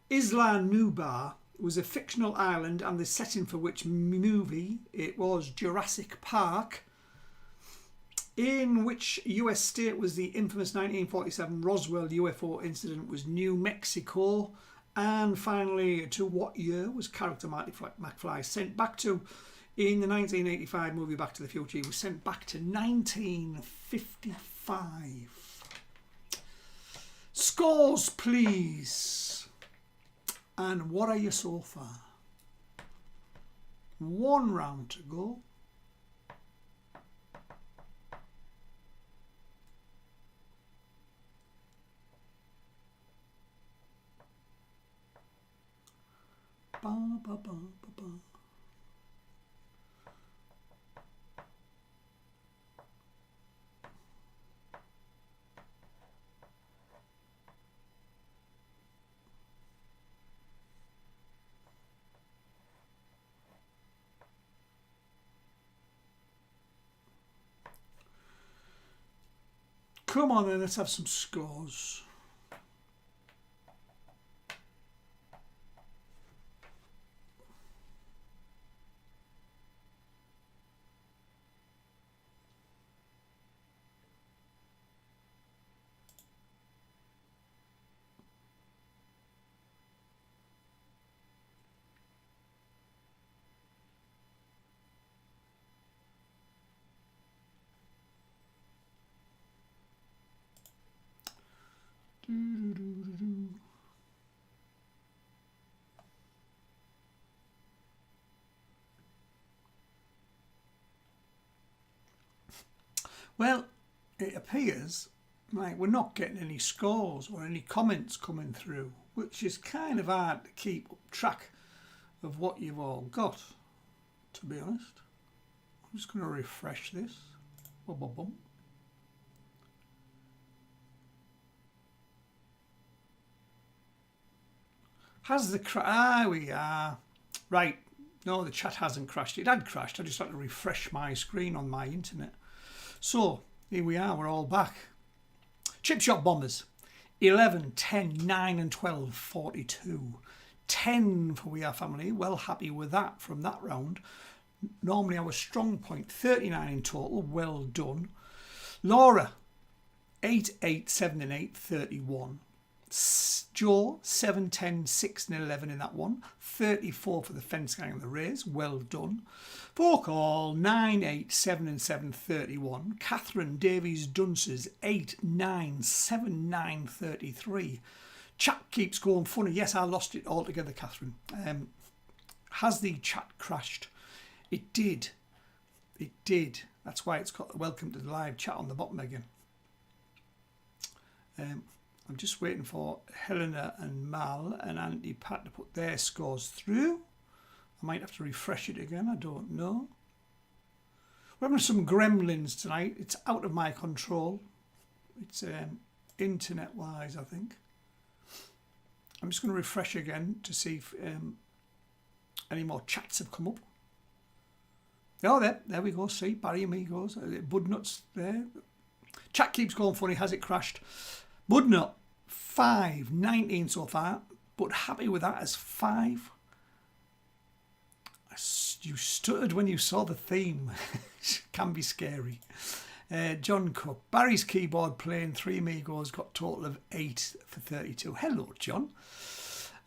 Isla Nublar was a fictional island and the setting for which movie? It was Jurassic Park. In which US state was the infamous 1947 Roswell UFO incident? Was New Mexico. And finally, to what year was character Marty McFly sent back to? In the 1985 movie Back to the Future, he was sent back to 1955. Scores, please. And what are you so far? 1 round to go. Ba, ba, ba, ba, ba. Come on then, let's have some scores. Well, it appears like we're not getting any scores or any comments coming through, which is kind of hard to keep track of what you've all got, to be honest. I'm just going to refresh this. Bum, bum, bum. Has the we are right. No, the chat hasn't crashed. It had crashed. I just had to refresh my screen on my internet. So here we are. We're all back. Chip Shop Bombers. 11, 10, 9 and 12, 42. 10 for We Are Family. Well happy with that from that round. Normally our strong point. 39 in total. Well done. Laura. 8, 8, 7 and 8, 31. Joe, 7, 10, 6 and 11 in that one. 34 for the Fence Gang and the Rays. Well done. Forecall, 9, 8, 7 and 7, 31. Catherine Davies Dunces, 8, 9, 7, 9, 33. Chat keeps going funny. Yes, I lost it altogether, Catherine. Has the chat crashed? It did. It did. That's why it's got the welcome to the live chat on the bottom again. I'm just waiting for Helena and Mal and Auntie Pat to put their scores through. I might have to refresh it again. I don't know. We're having some gremlins tonight. It's out of my control. It's internet-wise, I think. I'm just going to refresh again to see if any more chats have come up. Oh, there we go. See, Barry Amigos. Budnut's there. Chat keeps going funny. Has it crashed? Budnut, 5, 19 so far, but happy with that as 5. You stuttered when you saw the theme. Can be scary. John Cook. Barry's keyboard playing 3 Amigos got total of 8 for 32. Hello, John.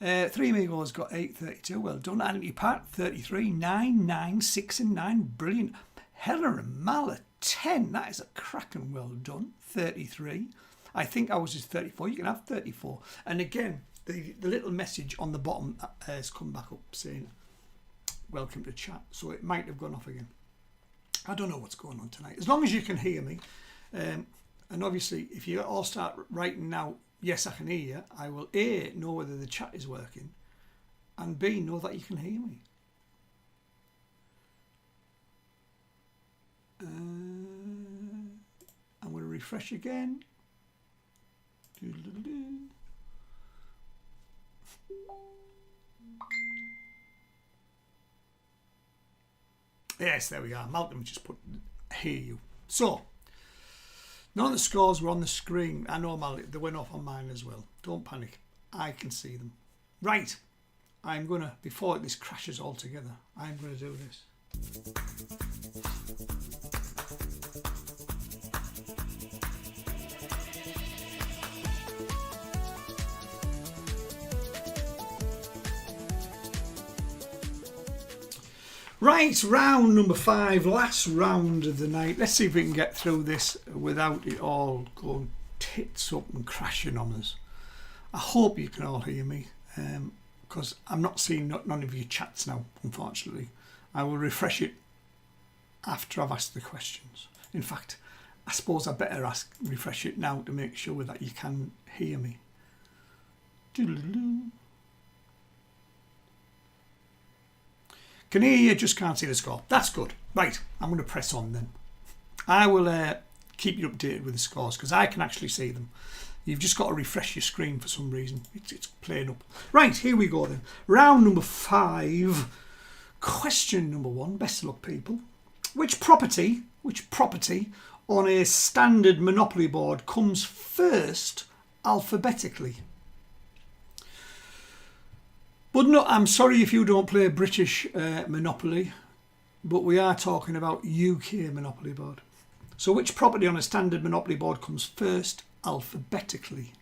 3 Amigos got 8, 32. Well done. Auntie Pat, 33. 9, 9, 6 and 9. Brilliant. Helena and Mal, 10. That is a cracking well done. 33. I think ours is 34. You can have 34. And again, the little message on the bottom has come back up saying, welcome to chat. So it might have gone off again. I don't know what's going on tonight. As long as you can hear me. And obviously, if you all start writing now, yes, I can hear you, I will A, know whether the chat is working, and B, know that you can hear me. I'm going to refresh again. Yes, there we are. Malcolm just put hear you. So, none of the scores were on the screen. I know, Malcolm, they went off on mine as well. Don't panic. I can see them. Right. I'm going to, before this crashes altogether, I'm going to do this. Right, round number 5, last round of the night. Let's see if we can get through this without it all going tits up and crashing on us. I hope you can all hear me, because I'm not seeing none of your chats now, unfortunately. I will refresh it after I've asked the questions. In fact, I suppose I better refresh it now to make sure that you can hear me. Doodle-doo. Can hear you, just can't see the score. That's good. Right, I'm going to press on then. I will keep you updated with the scores because I can actually see them. You've just got to refresh your screen for some reason. It's playing up. Right, here we go then. Round number 5. Question number 1. Best of luck, people. Which property on a standard Monopoly board comes first alphabetically? But no, I'm sorry if you don't play British Monopoly, but we are talking about UK Monopoly board. So which property on a standard Monopoly board comes first alphabetically?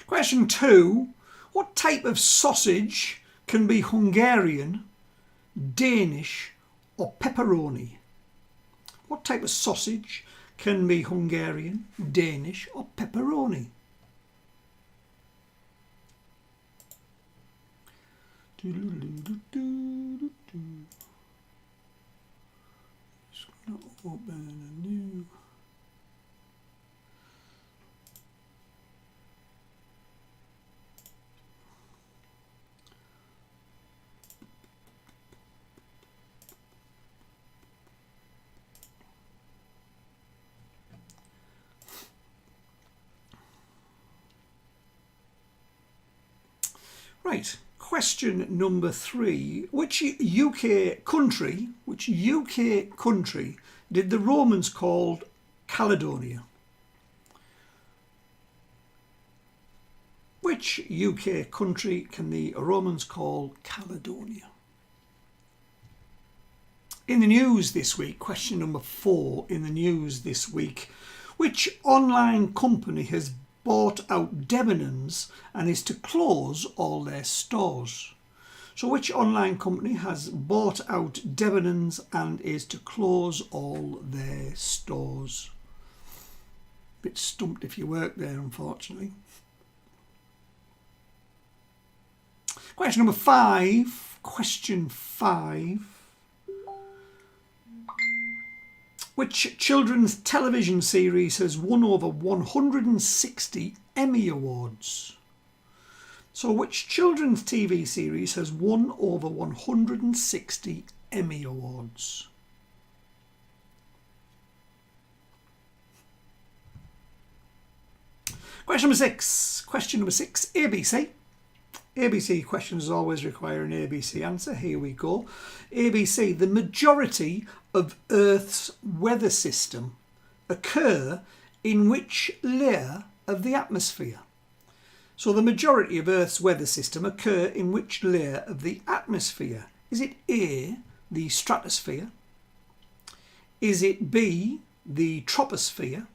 Question 2. What type of sausage can be Hungarian, Danish or pepperoni? What type of sausage can be Hungarian, Danish or pepperoni? Just gonna open a new. Right, question number 3. Which UK country did the Romans call Caledonia? Which UK country can the Romans call Caledonia? In the news this week, question number 4 in the news this week. Which online company has bought out Debenhams and is to close all their stores? So which online company has bought out Debenhams and is to close all their stores? Bit stumped if you work there, unfortunately. Question number 5. Question 5. Which children's television series has won over 160 Emmy Awards? So which children's TV series has won over 160 Emmy Awards? Question number 6. Question number 6. ABC. ABC questions always require an ABC answer. Here we go. ABC. The majority of Earth's weather system occur in which layer of the atmosphere? So the majority of Earth's weather system occur in which layer of the atmosphere? Is it A, the stratosphere? Is it B, the troposphere?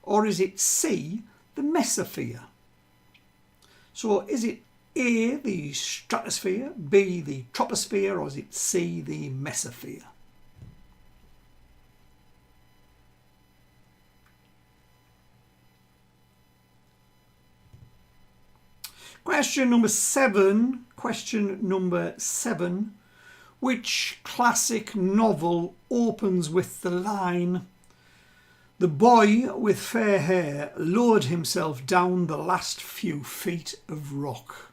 Or is it C, the mesosphere? So is it A, the stratosphere, B, the troposphere, or is it C, the mesosphere? Question number 7. Question number 7. Which classic novel opens with the line, "The boy with fair hair lowered himself down the last few feet of rock"?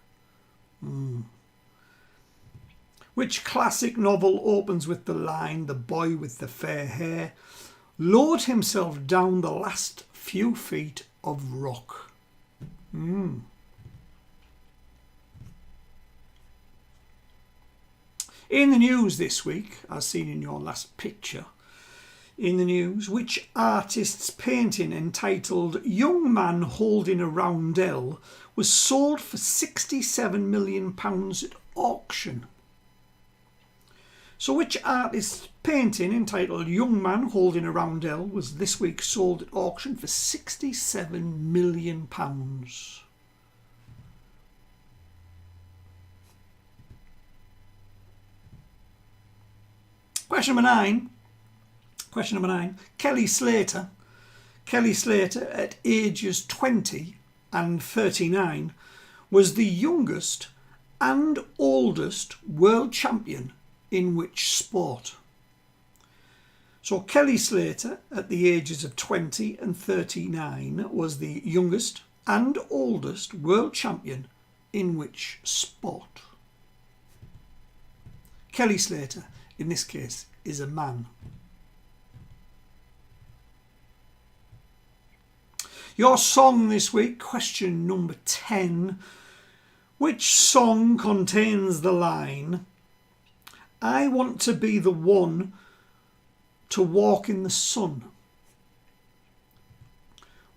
Which classic novel opens with the line, "The boy with the fair hair lowered himself down the last few feet of rock"? In the news this week, as seen in your last picture, in the news, which artist's painting entitled "Young Man Holding a Roundel" was sold for £67 million at auction? So which artist's painting entitled "Young Man Holding a Roundel" was this week sold at auction for £67 million? Question number 9. Question number 9. Kelly Slater at ages 20 and 39 was the youngest and oldest world champion in which sport? So Kelly Slater at the ages of 20 and 39 was the youngest and oldest world champion in which sport? Kelly Slater, in this case, is a man. Your song this week, question number 10. Which song contains the line, "I want to be the one to walk in the sun"?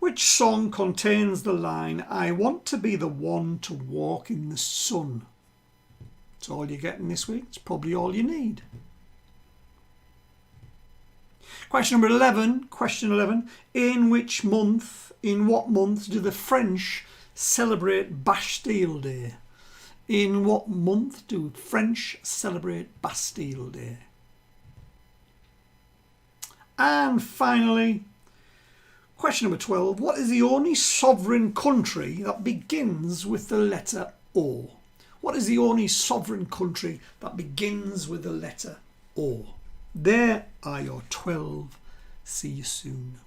Which song contains the line, "I want to be the one to walk in the sun"? It's all you're getting this week. It's probably all you need. Question number 11. Question 11. In what month do the French celebrate Bastille Day? In what month do French celebrate Bastille Day? And finally, question number 12. What is the only sovereign country that begins with the letter O? What is the only sovereign country that begins with the letter O? There are your 12. See you soon.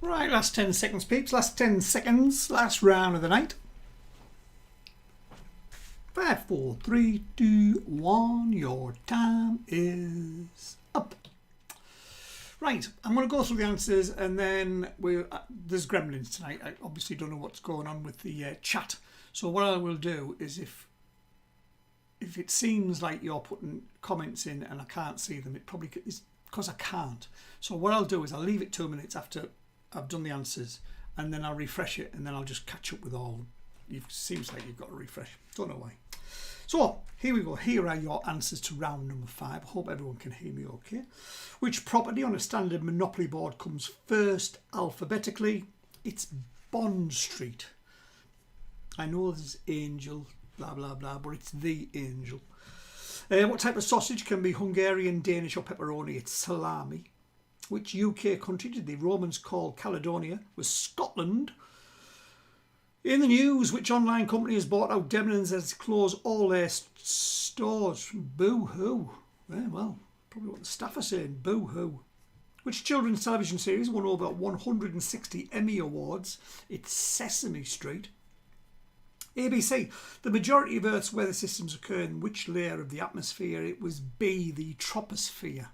Right, last 10 seconds, peeps. Last 10 seconds. Last round of the night. 5, 4, 3, 2, 1. Your time is up. Right, I'm going to go through the answers and then there's gremlins tonight. I obviously don't know what's going on with the chat. So what I will do is if it seems like you're putting comments in and I can't see them, it probably is because I can't. So what I'll do is I'll leave it 2 minutes after I've done the answers and then I'll refresh it and then I'll just catch up with all. It seems like you've got to refresh. Don't know why. So here we go. Here are your answers to round number 5. I hope everyone can hear me okay. Which property on a standard Monopoly board comes first alphabetically? It's Bond Street. I know there's Angel, blah, blah, blah, but it's the Angel. What type of sausage can be Hungarian, Danish or pepperoni? It's salami. Which UK country did the Romans call Caledonia? It was Scotland. In the news, which online company has bought out Debenhams and has closed all their stores? Boo-hoo. Well, probably what the staff are saying. Boo-hoo. Which children's television series won over 160 Emmy Awards? It's Sesame Street. ABC. The majority of Earth's weather systems occur in which layer of the atmosphere? It was B, the troposphere.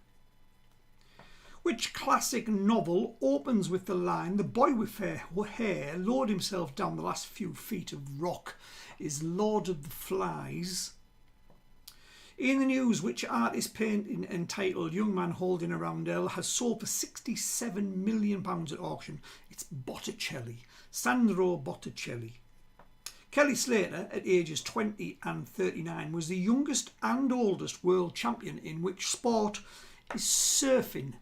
Which classic novel opens with the line, the boy with fair hair lowered himself down the last few feet of rock? Is Lord of the Flies. In the news, which artist painting entitled Young Man Holding a Roundel has sold for £67 million at auction? It's Botticelli. Sandro Botticelli. Kelly Slater, at ages 20 and 39, was the youngest and oldest world champion in which sport? Is surfing.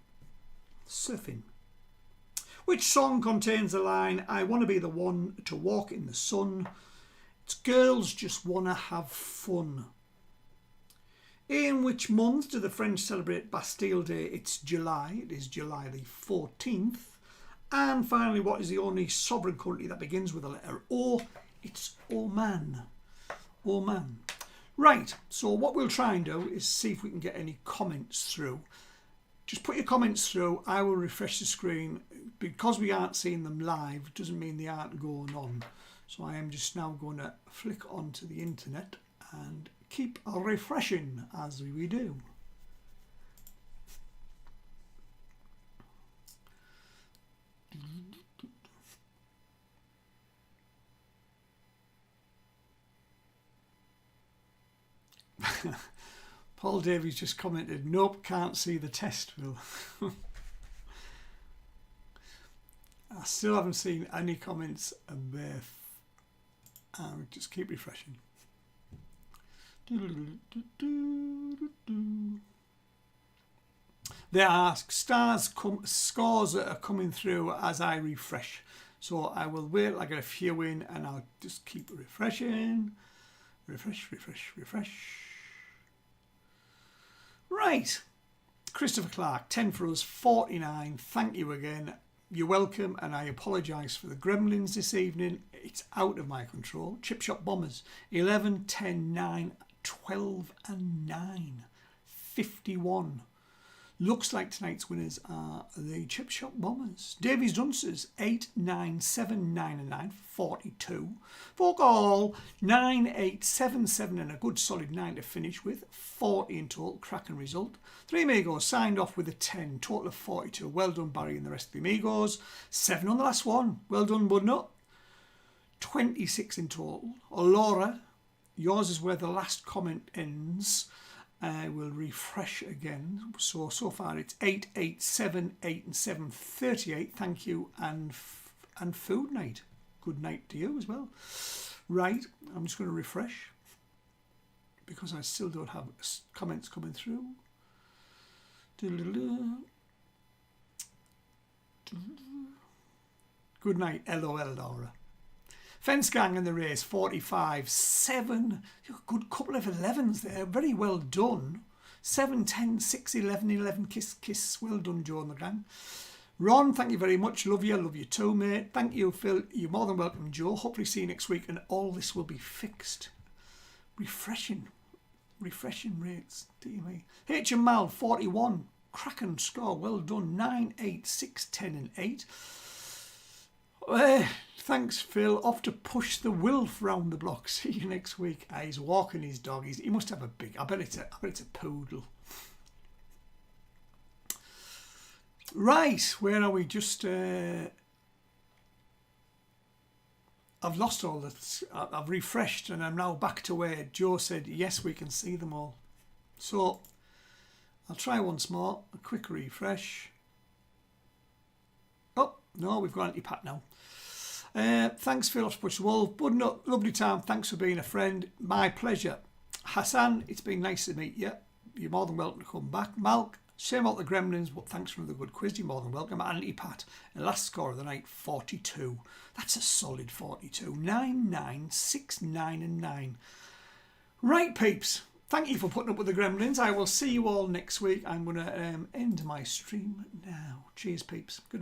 Surfing. Which song contains the line, I want to be the one to walk in the sun? It's Girls Just Wanna Have Fun. In which month do the French celebrate Bastille Day? It's July. It is July the 14th. And finally, what is the only sovereign country that begins with the letter O? It's Oman. Oman. Right, so what we'll try and do is see if we can get any comments through. Just put your comments through. I will refresh the screen. Because we aren't seeing them live, doesn't mean they aren't going on. So I am just now going to flick onto the internet and keep refreshing as we do. Paul Davies just commented, nope, can't see the test, Will. I still haven't seen any comments there. Just keep refreshing. There are scores that are coming through as I refresh. So I will wait till I get a few in and I'll just keep refreshing. Refresh, refresh, refresh. Right, Christopher Clark, 10 for us, 49. Thank you again. You're welcome, and I apologise for the gremlins this evening. It's out of my control. Chip Shop Bombers, 11, 10, 9, 12 and 9. 51. Looks like tonight's winners are the Chip Shop Bombers. Davies Dunsters, 8, 9, 7, 9 and 9, 42. Folk all, 9, 8, 7, 7 and a good solid 9 to finish with, 40 in total, cracking result. 3 amigos signed off with a 10, total of 42. Well done, Barry and the rest of the amigos. 7 on the last one. Well done, Budnut. 26 in total. Laura, yours is where the last comment ends. I will refresh again. So far it's 8, 8, 7, 8 and 7, 38. Thank you. And food night. Good night to you as well. Right, I'm just going to refresh because I still don't have comments coming through. Good night, LOL, Laura. Fence Gang in the race, 45, 7. A good couple of 11s there. Very well done. 7, 10, 6, 11, 11. Kiss, kiss. Well done, Joe and the gang. Ron, thank you very much. Love you too, mate. Thank you, Phil. You're more than welcome, Joe. Hopefully see you next week and all this will be fixed. Refreshing rates. Dear me. H&M Mal, 41. Cracking score. Well done. 9, 8, 6, 10 and 8. Thanks, Phil. Off to push the wolf round the block. See you next week. He's walking his dog. He must have a big. I bet it's a poodle. Right, where are we? Just I've lost all this. I've refreshed, and I'm now back to where Joe said yes, we can see them all. So I'll try once more. A quick refresh. Oh no, we've got anti-pat now. Thanks, Phil, to push the wolf. Bud Nut, lovely time. Thanks for being a friend. My pleasure. Hassan, it's been nice to meet you. You're more than welcome to come back. Malk, same about the Gremlins, but thanks for another good quiz. You're more than welcome. Anti-pat, and last score of the night, 42. That's a solid 42. 9, 9, 6, 9 and 9. Right, peeps. Thank you for putting up with the Gremlins. I will see you all next week. I'm going to end my stream now. Cheers, peeps. Good night.